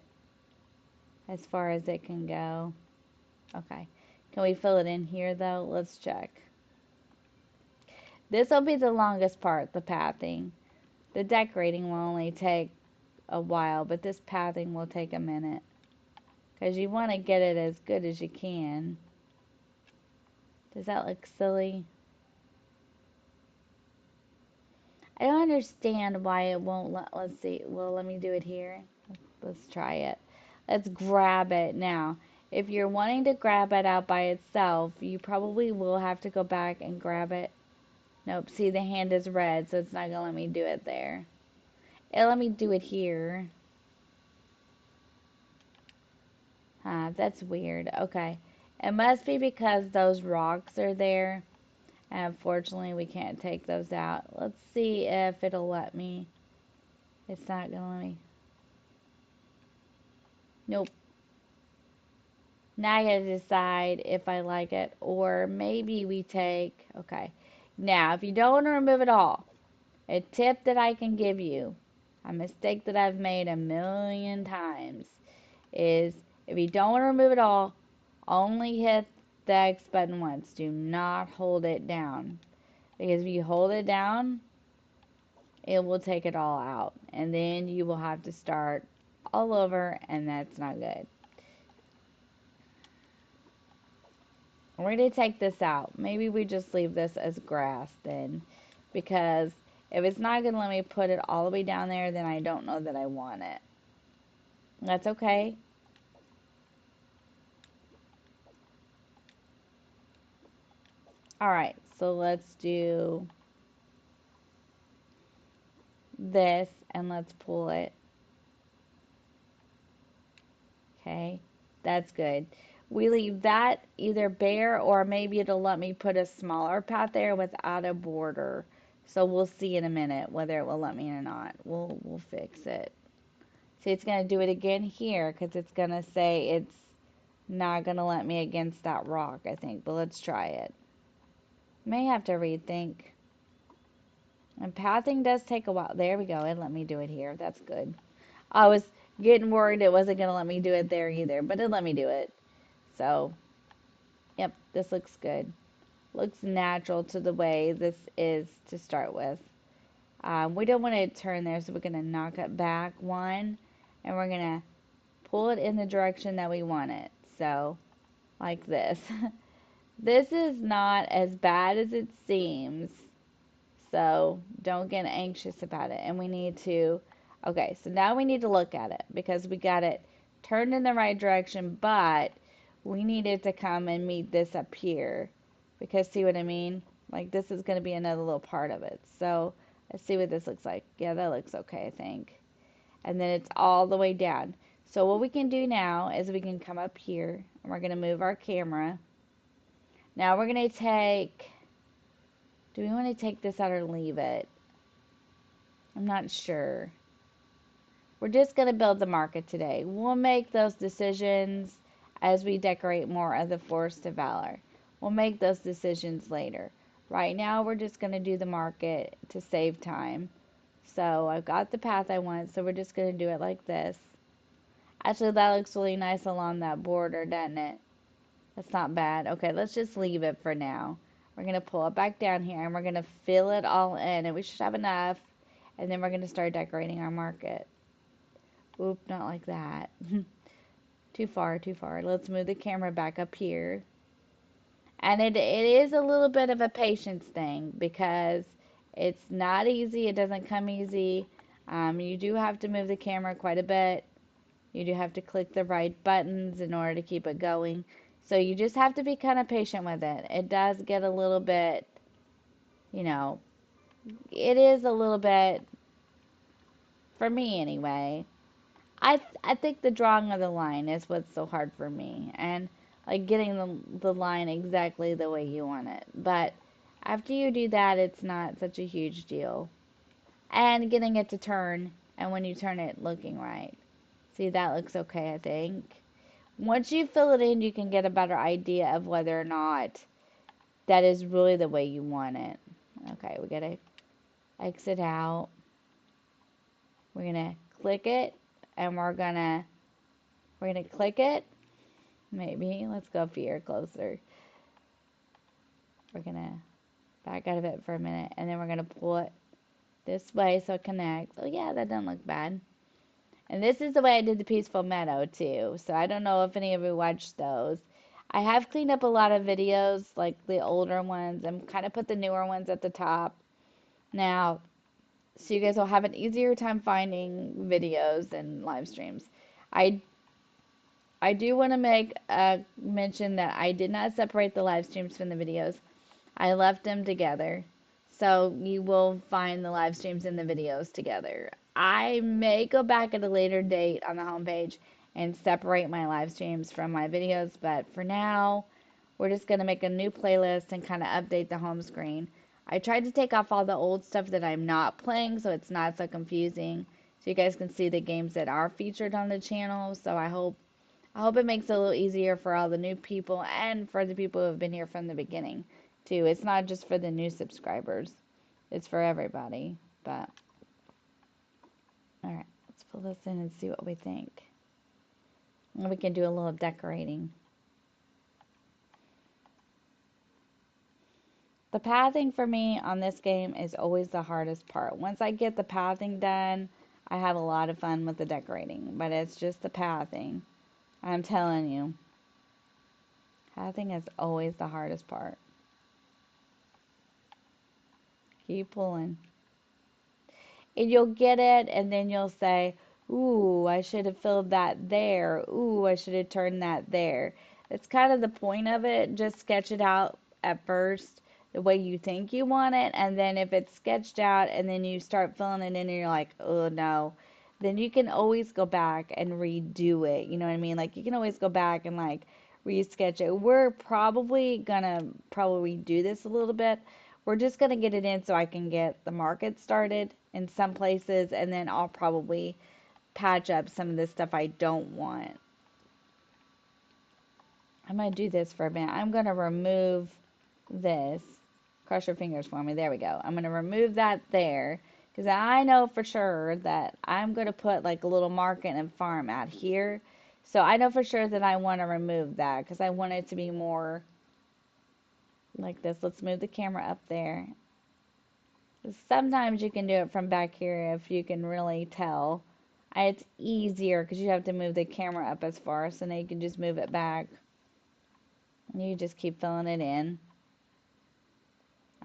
as far as it can go. Okay. Can we fill it in here, though? Let's check. This will be the longest part, the pathing. The decorating will only take a while, but this pathing will take a minute. Because you want to get it as good as you can. Does that look silly? I don't understand why it won't let's see. Well, let me do it here. Let's try it. Let's grab it now. If you're wanting to grab it out by itself, you probably will have to go back and grab it. Nope, see the hand is red, so it's not gonna let me do it there. It'll let me do it here. That's weird. Okay. It must be because those rocks are there. And unfortunately, we can't take those out. Let's see if it'll let me. It's not gonna let me. Nope. Now I gotta decide if I like it, or maybe we take, okay. Now, if you don't want to remove it all, a tip that I can give you, a mistake that I've made a million times, is if you don't want to remove it all, only hit the X button once. Do not hold it down. Because if you hold it down, it will take it all out. And then you will have to start all over, and that's not good. We're going to take this out. Maybe we just leave this as grass then. Because if it's not going to let me put it all the way down there, then I don't know that I want it. That's okay. Alright, so let's do this and let's pull it. Okay, that's good. We leave that either bare or maybe it'll let me put a smaller path there without a border. So we'll see in a minute whether it will let me or not. We'll fix it. See, it's going to do it again here because it's going to say it's not going to let me against that rock, I think. But let's try it. May have to rethink. And pathing does take a while. There we go. It let me do it here. That's good. I was getting worried it wasn't going to let me do it there either, but it let me do it. So, yep, this looks good. Looks natural to the way this is to start with. We don't want to turn there, so we're going to knock it back one, and we're going to pull it in the direction that we want it. So, like this. This is not as bad as it seems. So don't get anxious about it. And we need to, okay, so now we need to look at it because we got it turned in the right direction, but we needed to come and meet this up here because see what I mean? Like this is going to be another little part of it. So let's see what this looks like. Yeah, that looks okay, I think. And then it's all the way down. So what we can do now is we can come up here and we're going to move our camera. Now we're going to take, do we want to take this out or leave it? I'm not sure. We're just going to build the market today. We'll make those decisions as we decorate more of the Forest of Valor. We'll make those decisions later. Right now, we're just going to do the market to save time. So I've got the path I want, so we're just going to do it like this. Actually, that looks really nice along that border, doesn't it? That's not bad. Okay, let's just leave it for now. We're going to pull it back down here, and we're going to fill it all in, and we should have enough. And then we're going to start decorating our market. Oop, not like that. Too far, too far. Let's move the camera back up here. And it is a little bit of a patience thing because it's not easy. It doesn't come easy. You do have to move the camera quite a bit. You do have to click the right buttons in order to keep it going. So you just have to be kind of patient with it. It does get a little bit, you know, it is a little bit, for me anyway. I think the drawing of the line is what's so hard for me, and like getting the line exactly the way you want it. But after you do that, it's not such a huge deal. And getting it to turn, and when you turn it, looking right. See, that looks okay, I think. Once you fill it in, you can get a better idea of whether or not that is really the way you want it. Okay, we gotta exit out. We're gonna click it, and we're gonna click it. Maybe. Let's go up here closer. We're going to back out of it for a minute. And then we're going to pull it this way so it connects. Oh, yeah, that doesn't look bad. And this is the way I did the Peaceful Meadow, too. So I don't know if any of you watched those. I have cleaned up a lot of videos, like the older ones, and kind of put the newer ones at the top. Now, so you guys will have an easier time finding videos and live streams. I I do want to make a mention that I did not separate the live streams from the videos. I left them together. So you will find the live streams and the videos together. I may go back at a later date on the homepage and separate my live streams from my videos, but for now, we're just going to make a new playlist and kind of update the home screen. I tried to take off all the old stuff that I'm not playing so it's not so confusing. So you guys can see the games that are featured on the channel. So I hope it makes it a little easier for all the new people and for the people who have been here from the beginning, too. It's not just for the new subscribers. It's for everybody. But, alright, let's pull this in and see what we think. And we can do a little decorating. The pathing for me on this game is always the hardest part. Once I get the pathing done, I have a lot of fun with the decorating. But it's just the pathing. I'm telling you. Pathing is always the hardest part. Keep pulling. And you'll get it, and then you'll say, ooh, I should have filled that there. Ooh, I should have turned that there. It's kind of the point of it. Just sketch it out at first the way you think you want it, and then if it's sketched out and then you start filling it in and you're like, oh no, then you can always go back and redo it. You know what I mean? Like you can always go back and like resketch it. We're probably gonna do this a little bit. We're just gonna get it in so I can get the market started in some places, and then I'll probably patch up some of the stuff I don't want. I'm gonna do this for a minute. I'm gonna remove this. Cross your fingers for me. There we go. I'm going to remove that there because I know for sure that I'm going to put like a little market and farm out here. So I know for sure that I want to remove that because I want it to be more like this. Let's move the camera up there. Sometimes you can do it from back here if you can really tell. It's easier because you have to move the camera up as far, so now you can just move it back. And you just keep filling it in.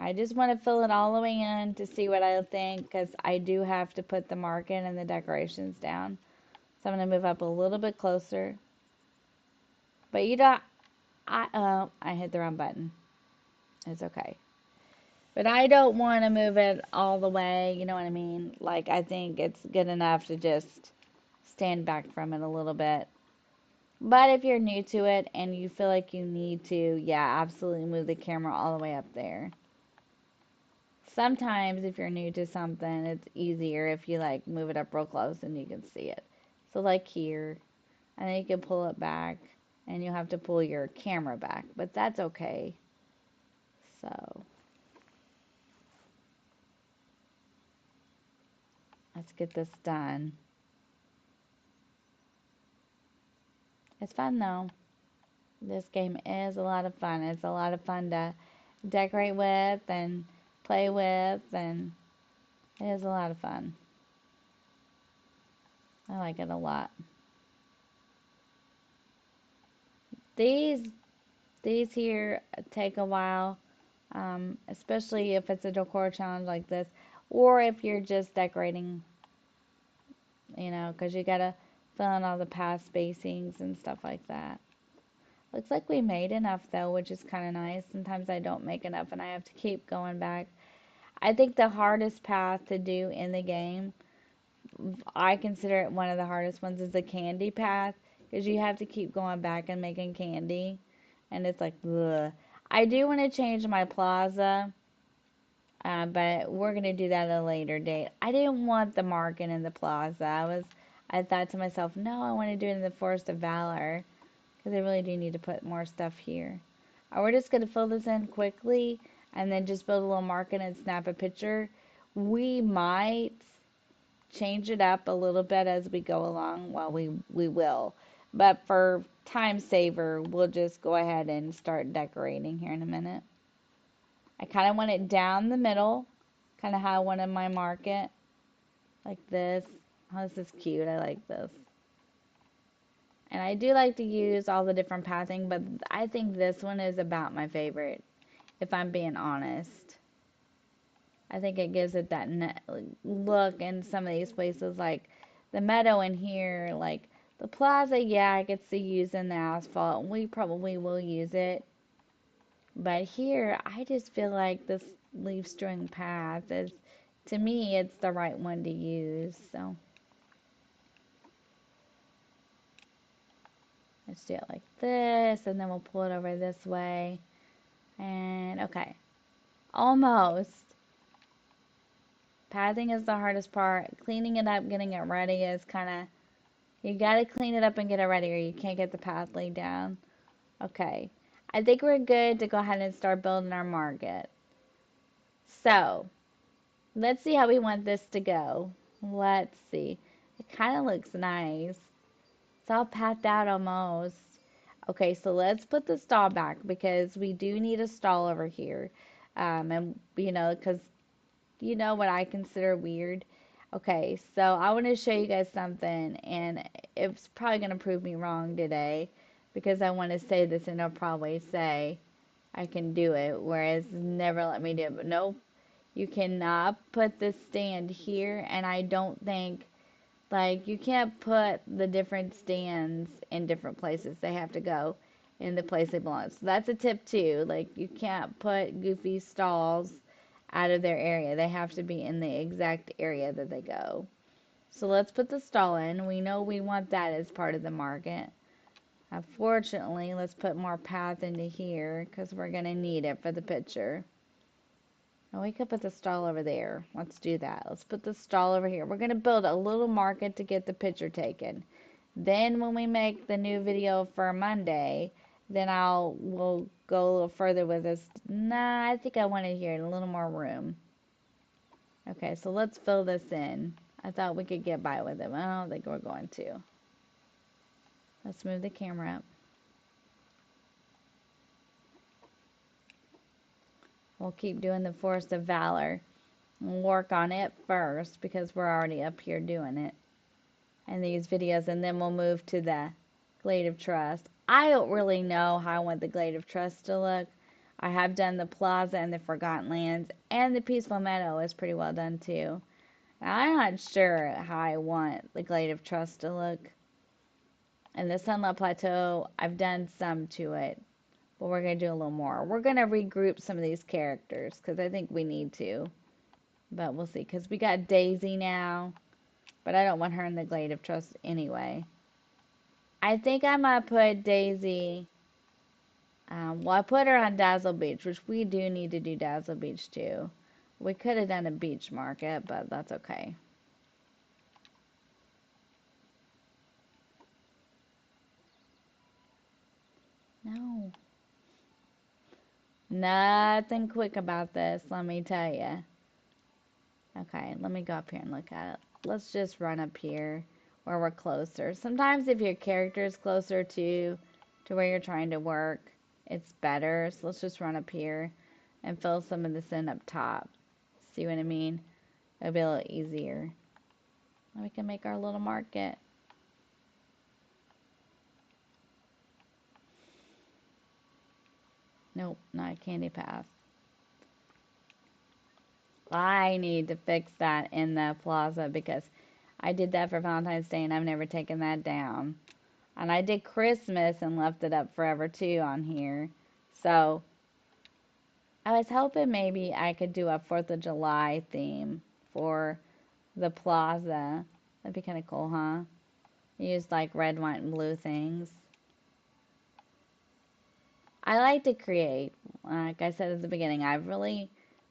I just want to fill it all the way in to see what I think, because I do have to put the marking and the decorations down. So I'm going to move up a little bit closer. But you don't, I hit the wrong button. It's okay. But I don't want to move it all the way, you know what I mean? Like, I think it's good enough to just stand back from it a little bit. But if you're new to it and you feel like you need to, yeah, absolutely move the camera all the way up there. Sometimes if you're new to something, it's easier if you like move it up real close and you can see it. So like here, and then you can pull it back and you'll have to pull your camera back, but that's okay. So let's get this done. It's fun though. This game is a lot of fun. It's a lot of fun to decorate with and play with, and it is a lot of fun. I like it a lot. These these here take a while, especially if it's a decor challenge like this, or if you're just decorating, because you gotta fill in all the past spacings and stuff like that. Looks like we made enough though, which is kind of nice. Sometimes I don't make enough and I have to keep going back. I think the hardest path to do in the game, I consider it one of the hardest ones, is the candy path, because you have to keep going back and making candy, and it's like, ugh. I do want to change my plaza, but we're gonna do that at a later date. I didn't want the market in the plaza. I thought to myself, no, I want to do it in the Forest of Valor, because I really do need to put more stuff here. We're just gonna fill this in quickly, and then just build a little market and snap a picture. We might change it up a little bit as we go along. Well, we will. But for time saver, we'll just go ahead and start decorating here in a minute. I kind of want it down the middle, kind of how I wanted my market, like this. Oh, this is cute. I like this. And I do like to use all the different pathing, but I think this one is about my favorite, if I'm being honest. I think it gives it that look in some of these places, like the meadow in here, like the plaza. Yeah, I could see using the asphalt, and we probably will use it. But here, I just feel like this leaf string path is, to me, it's the right one to use. So let's do it like this, and then we'll pull it over this way. And okay, almost. Pathing is the hardest part. Cleaning it up, getting it ready is kind of, you gotta clean it up and get it ready, or you can't get the path laid down. Okay. I think we're good to go ahead and start building our market. So, let's see how we want this to go. Let's see. It kind of looks nice. It's all pathed out almost. Okay, so let's put the stall back because we do need a stall over here. And, because you know what I consider weird? Okay, so I want to show you guys something, and it's probably going to prove me wrong today because I want to say this and it'll probably say I can do it, whereas never let me do it. But nope, you cannot put this stand here, and I don't think, like, you can't put the different stands in different places. They have to go in the place they belong. So that's a tip too. Like, you can't put goofy stalls out of their area. They have to be in the exact area that they go. So let's put the stall in. We know we want that as part of the market. Unfortunately, let's put more path into here because we're going to need it for the picture. Oh, we could put the stall over there. Let's do that. Let's put the stall over here. We're going to build a little market to get the picture taken. Then when we make the new video for Monday, then we'll go a little further with this. Nah, I think I want it here, a little more room. Okay, so let's fill this in. I thought we could get by with it, but I don't think we're going to. Let's move the camera up. We'll keep doing the Forest of Valor. We'll work on it first because we're already up here doing it in these videos, and then we'll move to the Glade of Trust. I don't really know how I want the Glade of Trust to look. I have done the Plaza and the Forgotten Lands, and the Peaceful Meadow is pretty well done too. I'm not sure how I want the Glade of Trust to look. And the Sunlit Plateau, I've done some to it, but we're going to do a little more. We're going to regroup some of these characters because I think we need to. But we'll see, because we got Daisy now, but I don't want her in the Glade of Trust anyway. I think I'm going to put Daisy, well, I put her on Dazzle Beach, which we do need to do Dazzle Beach too. We could have done a beach market, but that's okay. No. Nothing quick about this, let me tell you. Okay, let me go up here and look at it. Let's just run up here where we're closer. Sometimes if your character is closer to where you're trying to work, it's better. So let's just run up here and fill some of this in up top. See what I mean? It'll be a little easier. And we can make our little market. Nope, not a candy path. I need to fix that in the plaza because I did that for Valentine's Day and I've never taken that down. And I did Christmas and left it up forever too on here. So I was hoping maybe I could do a 4th of July theme for the plaza. That'd be kind of cool, huh? Use like red, white, and blue things. I like to create. Like I said at the beginning, I've really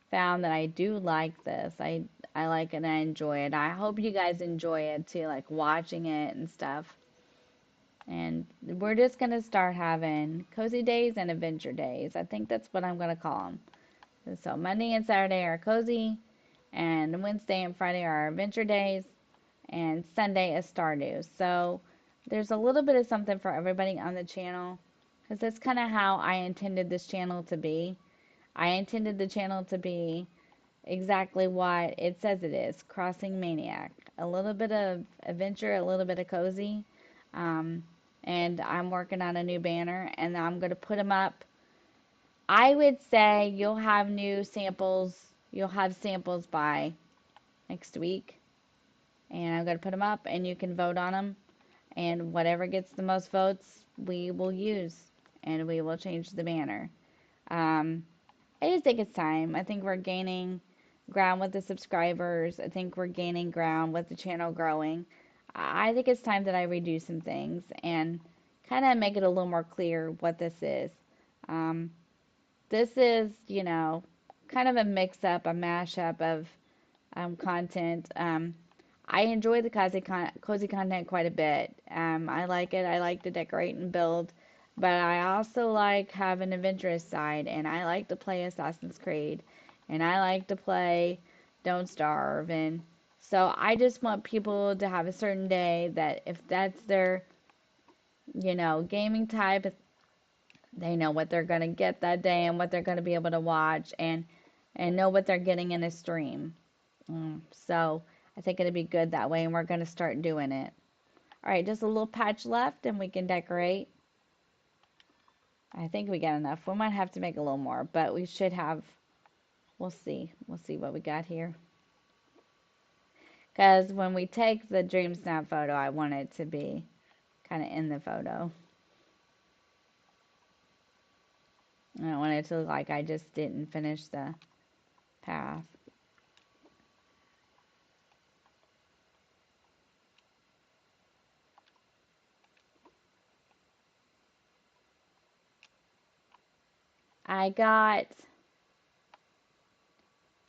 found that I do like this. I like it and I enjoy it. I hope you guys enjoy it too, like watching it and stuff. And we're just going to start having cozy days and adventure days. I think that's what I'm going to call them. So Monday and Saturday are cozy, and Wednesday and Friday are adventure days, and Sunday is Stardew. So there's a little bit of something for everybody on the channel, because that's kind of how I intended this channel to be. I intended the channel to be exactly what it says it is, Crossing Maniac. A little bit of adventure, a little bit of cozy. Um, and I'm working on a new banner, and I'm going to put them up. I would say you'll have new samples. You'll have samples by next week, and I'm going to put them up, and you can vote on them. And whatever gets the most votes, we will use, and we will change the banner. Um, I just think it's time. I think we're gaining ground with the subscribers. I think we're gaining ground with the channel growing. I think it's time that I redo some things and kind of make it a little more clear what this is. Um, this is, kind of a mix-up, a mashup of content. I enjoy the cozy content quite a bit. I like it. I like to decorate and build, but I also like have an adventurous side, and I like to play Assassin's Creed, and I like to play Don't Starve, and so I just want people to have a certain day that if that's their, gaming type, they know what they're going to get that day and what they're going to be able to watch and know what they're getting in a stream. So I think it'll be good that way, and we're going to start doing it. All right, just a little patch left, and we can decorate. I think we got enough. We might have to make a little more, but we should have. We'll see. We'll see what we got here. Because when we take the dream snap photo, I want it to be kind of in the photo. I don't want it to look like I just didn't finish the path. I got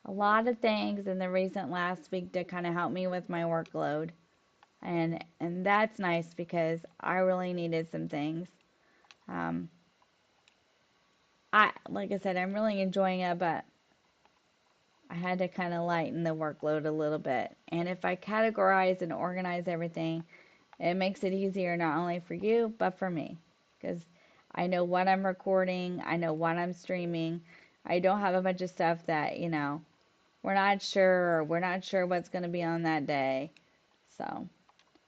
a lot of things in the recent last week to kind of help me with my workload. And that's nice because I really needed some things. Um, like I said, I'm really enjoying it, but I had to kind of lighten the workload a little bit. And if I categorize and organize everything, it makes it easier not only for you, but for me. Because I know what I'm recording, I know what I'm streaming. I don't have a bunch of stuff that, we're not sure what's going to be on that day. So,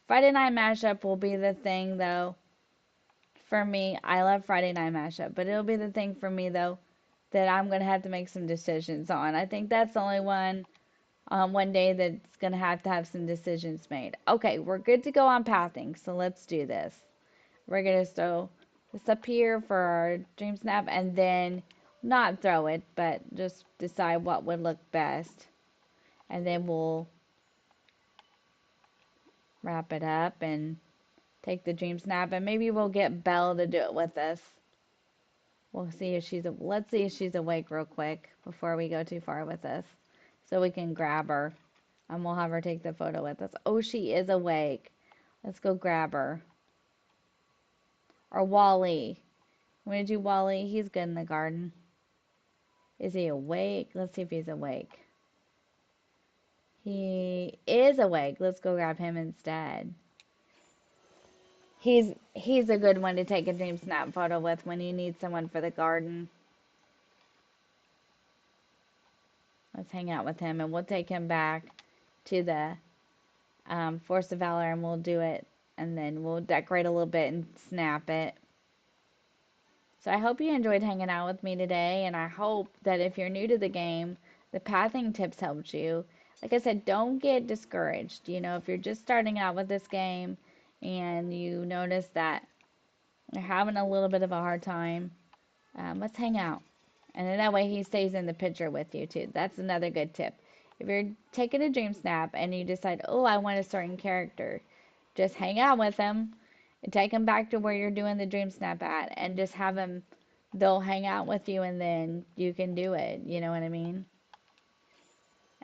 Friday Night Mashup will be the thing, though, for me. I love Friday Night Mashup, but it'll be the thing for me, though, that I'm gonna have to make some decisions on. I think that's the only one day that's gonna have to have some decisions made. Okay, we're good to go on pathing, so let's do this. We're gonna throw this up here for our dream snap and then not throw it, but just decide what would look best. And then we'll wrap it up and take the dream snap and maybe we'll get Belle to do it with us. We'll see if let's see if she's awake real quick before we go too far with this. So we can grab her and we'll have her take the photo with us. Oh, she is awake. Let's go grab her. Or Wally. I'm gonna do Wally. He's good in the garden. Is he awake? Let's see if he's awake. He is awake. Let's go grab him instead. He's a good one to take a dream snap photo with when you need someone for the garden. Let's hang out with him and we'll take him back to the Force of Valor and we'll do it and then we'll decorate a little bit and snap it. So I hope you enjoyed hanging out with me today and I hope that if you're new to the game, the pathing tips helped you. Like I said, don't get discouraged. You know, if you're just starting out with this game and you notice that you're having a little bit of a hard time, let's hang out. And then that way he stays in the picture with you too. That's another good tip. If you're taking a dream snap and you decide, oh, I want a certain character, just hang out with him and take him back to where you're doing the dream snap at and just have him, they'll hang out with you and then you can do it. You know what I mean?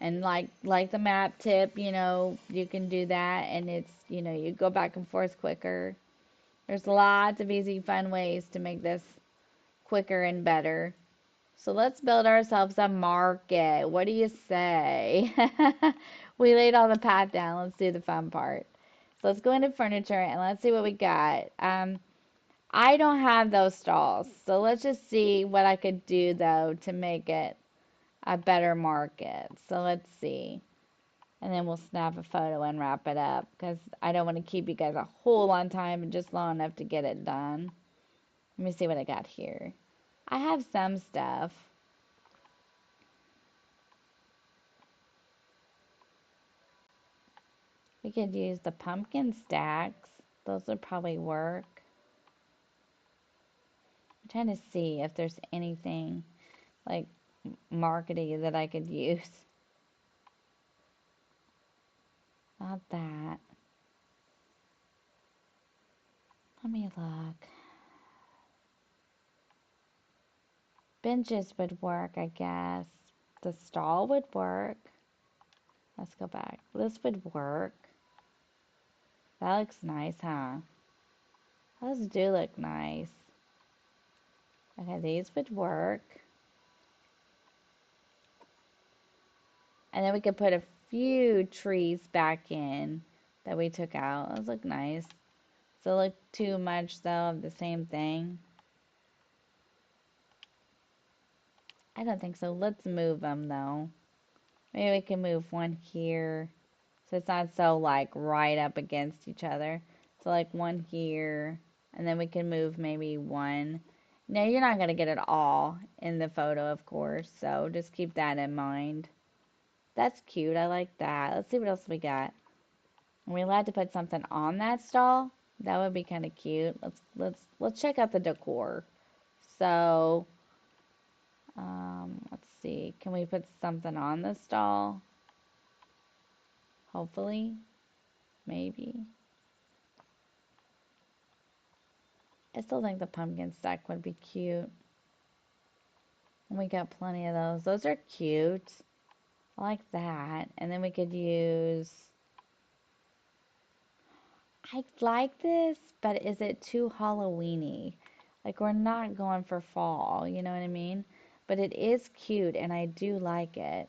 And like the map tip, you know, you can do that and it's, you know, you go back and forth quicker. There's lots of easy, fun ways to make this quicker and better. So let's build ourselves a market. What do you say? We laid all the path down. Let's do the fun part. So let's go into furniture and let's see what we got. I don't have those stalls. So let's just see what I could do though to make it a better market. So let's see. And then we'll snap a photo and wrap it up because I don't want to keep you guys a whole long time and just long enough to get it done. Let me see what I got here. I have some stuff. We could use the pumpkin stacks. Those would probably work. I'm trying to see if there's anything like marketing that I could use. Not that. Let me look. Benches would work, I guess. The stall would work. Let's go back. This would work. That looks nice, huh? Those do look nice. Okay, these would work. And then we could put a few trees back in that we took out. Those look nice. So look too much though of the same thing. I don't think so. Let's move them though. Maybe we can move one here. So it's not so like right up against each other. So like one here. And then we can move maybe one. Now you're not going to get it all in the photo, of course. So just keep that in mind. That's cute. I like that. Let's see what else we got. Are we allowed to put something on that stall? That would be kind of cute. Let's check out the decor. So, let's see. Can we put something on the stall? Hopefully. Maybe. I still think the pumpkin stack would be cute. And we got plenty of those. Those are cute. I like that. And then we could use... I like this, but is it too Halloween-y? Like, we're not going for fall, you know what I mean? But it is cute, and I do like it.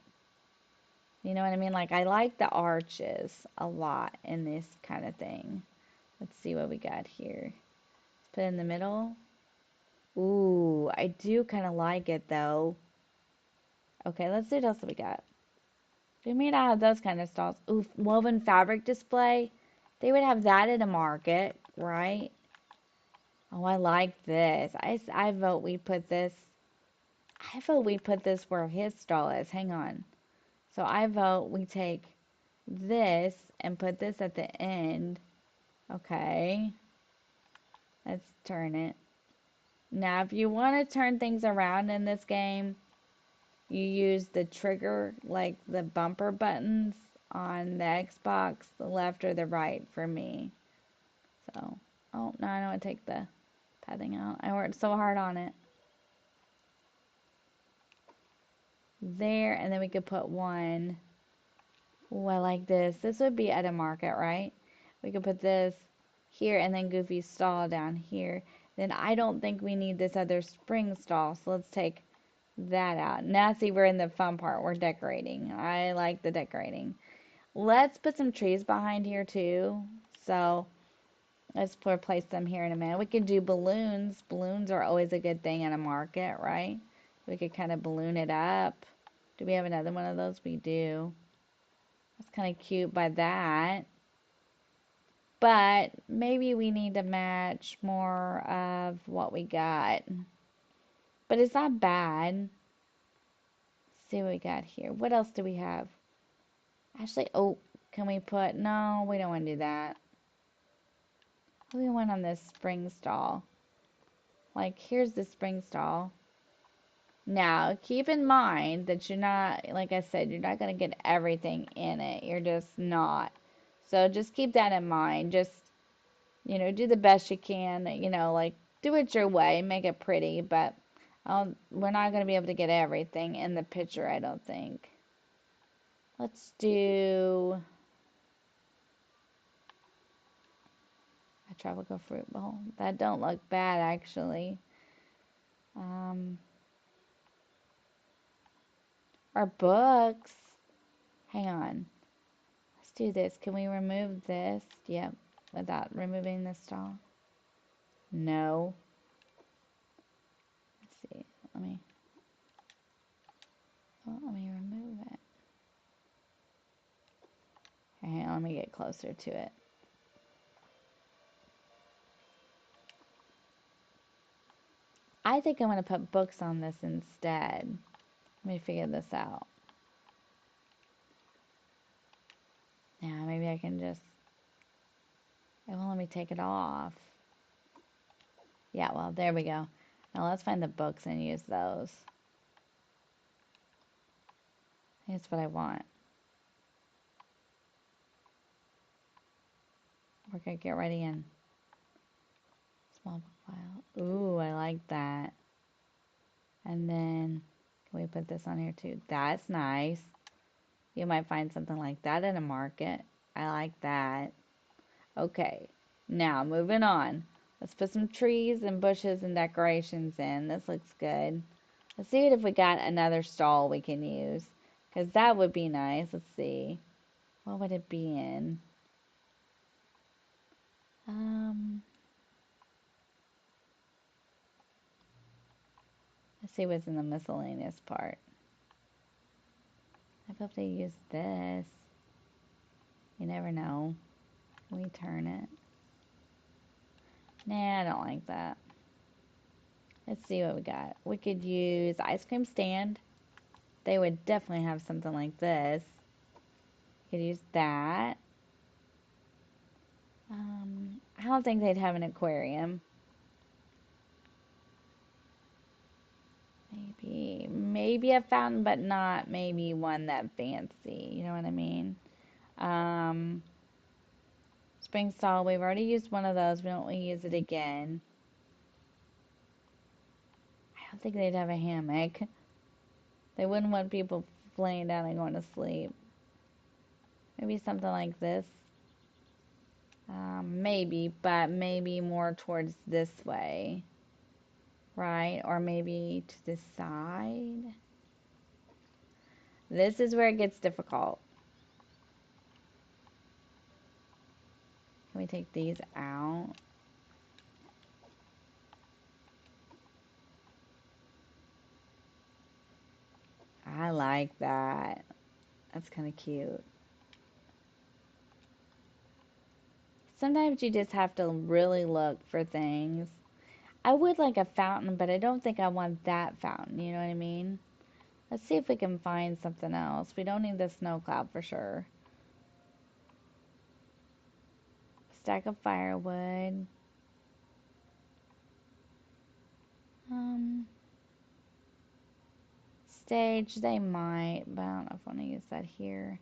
You know what I mean? Like, I like the arches a lot in this kind of thing. Let's see what we got here. Let's put it in the middle. Ooh, I do kind of like it, though. Okay, let's see what else we got. We may not have those kind of stalls. Ooh, woven fabric display. They would have that at a market, right? Oh, I like this. I vote we put this I vote we put this where his stall is. Hang on. So I vote we take this and put this at the end. Okay. Let's turn it. Now, if you want to turn things around in this game, you use the trigger, like the bumper buttons on the Xbox, the left or the right for me. So, oh, no, I don't want to take the padding out. I worked so hard on it. There, and then we could put one. Oh, I like this. This would be at a market, right? We could put this here and then Goofy's stall down here. Then I don't think we need this other spring stall, so let's take that out. Now see, we're in the fun part. We're decorating. I like the decorating. Let's put some trees behind here too. So let's replace them here in a minute. We can do balloons. Balloons are always a good thing in a market, right? We could kind of balloon it up. Do we have another one of those? We do. That's kind of cute by that. But maybe we need to match more of what we got. But it's not bad. Let's see what we got here. What else do we have? Actually, oh, can we put, no, we don't want to do that. We want on this spring stall. Like, here's the spring stall. Now, keep in mind that you're not, like I said, you're not going to get everything in it. You're just not. So just keep that in mind. Just, do the best you can, like, do it your way, make it pretty, but we're not going to be able to get everything in the picture, I don't think. Let's do a tropical fruit bowl. That don't look bad, actually. Our books. Hang on. Let's do this. Can we remove this? Yep. Without removing the stall. No. Let's see. Let me remove it. Hang on, let me get closer to it. I think I'm going to put books on this instead. Let me figure this out. Now, maybe I can just... It won't let me take it off. Yeah, well, there we go. Now let's find the books and use those. That's what I want. We're going to get ready in. Small book file. Ooh, I like that. And then, can we put this on here too? That's nice. You might find something like that in a market. I like that. Okay, now moving on. Let's put some trees and bushes and decorations in. This looks good. Let's see if we got another stall we can use, because that would be nice. Let's see. What would it be in? Let's see what's in the miscellaneous part. I hope they use this. You never know. Can we turn it? Nah, I don't like that. Let's see what we got. We could use ice cream stand. They would definitely have something like this. Could use that. I don't think they'd have an aquarium. Maybe a fountain, but not maybe one that fancy. You know what I mean? Spring stall. We've already used one of those. We don't want to use it again. I don't think they'd have a hammock. They wouldn't want people laying down and going to sleep. Maybe something like this. Maybe, but maybe more towards this way. Right? Or maybe to the side. This is where it gets difficult. Can we take these out? I like that. That's kind of cute. Sometimes you just have to really look for things. I would like a fountain, but I don't think I want that fountain, you know what I mean? Let's see if we can find something else. We don't need the snow cloud for sure. Stack of firewood. Um, Stage, they might, but I don't know if I want to use that here.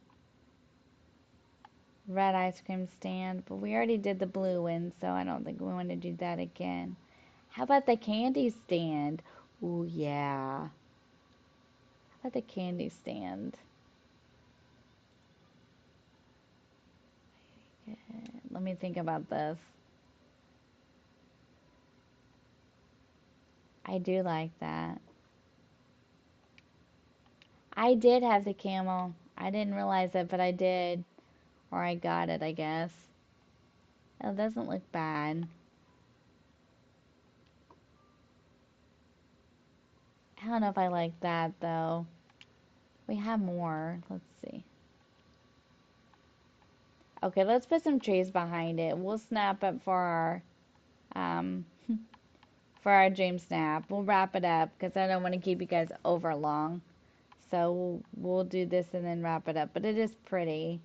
Red ice cream stand, but we already did the blue one, so I don't think we want to do that again. How about the candy stand? Ooh, yeah. How about the candy stand? Let me think about this. I do like that. I did have the camel. I didn't realize it, but I did. Or I got it, I guess. Oh, it doesn't look bad. I don't know if I like that, though. We have more. Let's see. Okay, let's put some trees behind it. We'll snap it um, for our dream snap. We'll wrap it up because I don't want to keep you guys over long. So we'll do this and then wrap it up. But it is pretty.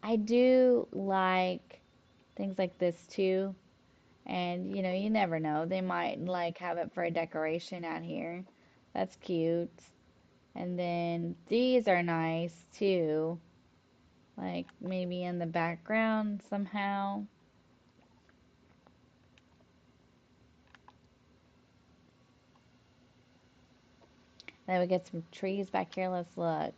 I do like things like this too. And you never know. They might like have it for a decoration out here. That's cute. And then these are nice too. Like maybe in the background somehow. Then we get some trees back here. Let's look.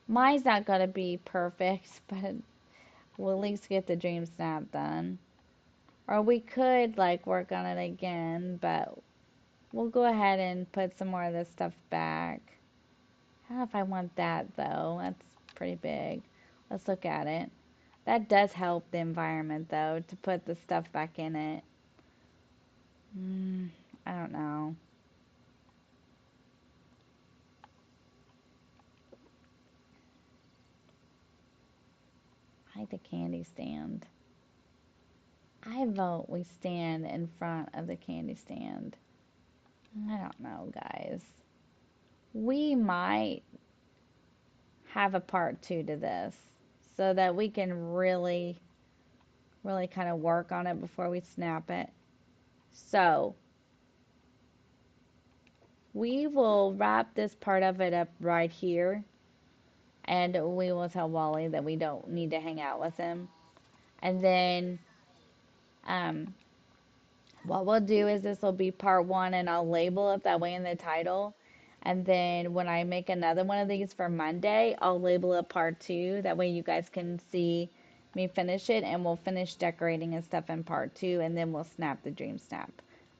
Mine's not gonna be perfect, but we'll at least get the dream snap done. Or we could like work on it again, but we'll go ahead and put some more of this stuff back. I don't know if I want that though. That's pretty big. Let's look at it. That does help the environment though, to put the stuff back in it. Mm, I don't know. I like the candy stand. I vote we stand in front of the candy stand. I don't know, guys. We might have a part two to this so that we can really, really kind of work on it before we snap it. So we will wrap this part of it up right here, and we will tell Wally that we don't need to hang out with him. And then um, what we'll do is this will be part one, and I'll label it that way in the title. And then when I make another one of these for Monday, I'll label it part two. That way you guys can see me finish it, and we'll finish decorating and stuff in part two, and then we'll snap the dream snap.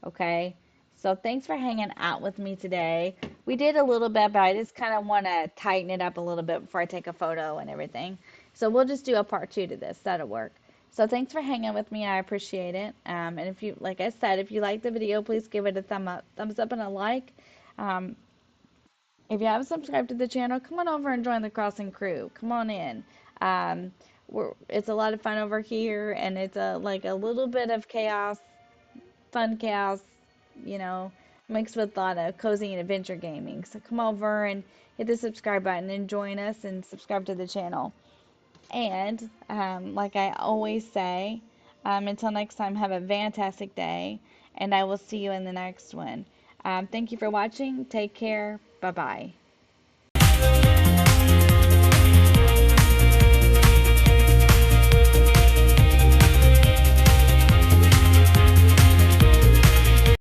Okay? So thanks for hanging out with me today. We did a little bit, but I just kind of want to tighten it up a little bit before I take a photo and everything. So we'll just do a part two to this. That'll work. So thanks for hanging with me. I appreciate it. And if you, like I said, if you like the video, please give it a thumbs up and a like. Um, if you haven't subscribed to the channel, come on over and join the Crossing crew. Come on in. Um, it's a lot of fun over here, and it's like a little bit of chaos, fun chaos, you know, mixed with a lot of cozy and adventure gaming. So come over and hit the subscribe button and join us and subscribe to the channel. And like I always say, until next time, have a fantastic day, and I will see you in the next one. Thank you for watching. Take care. Bye bye.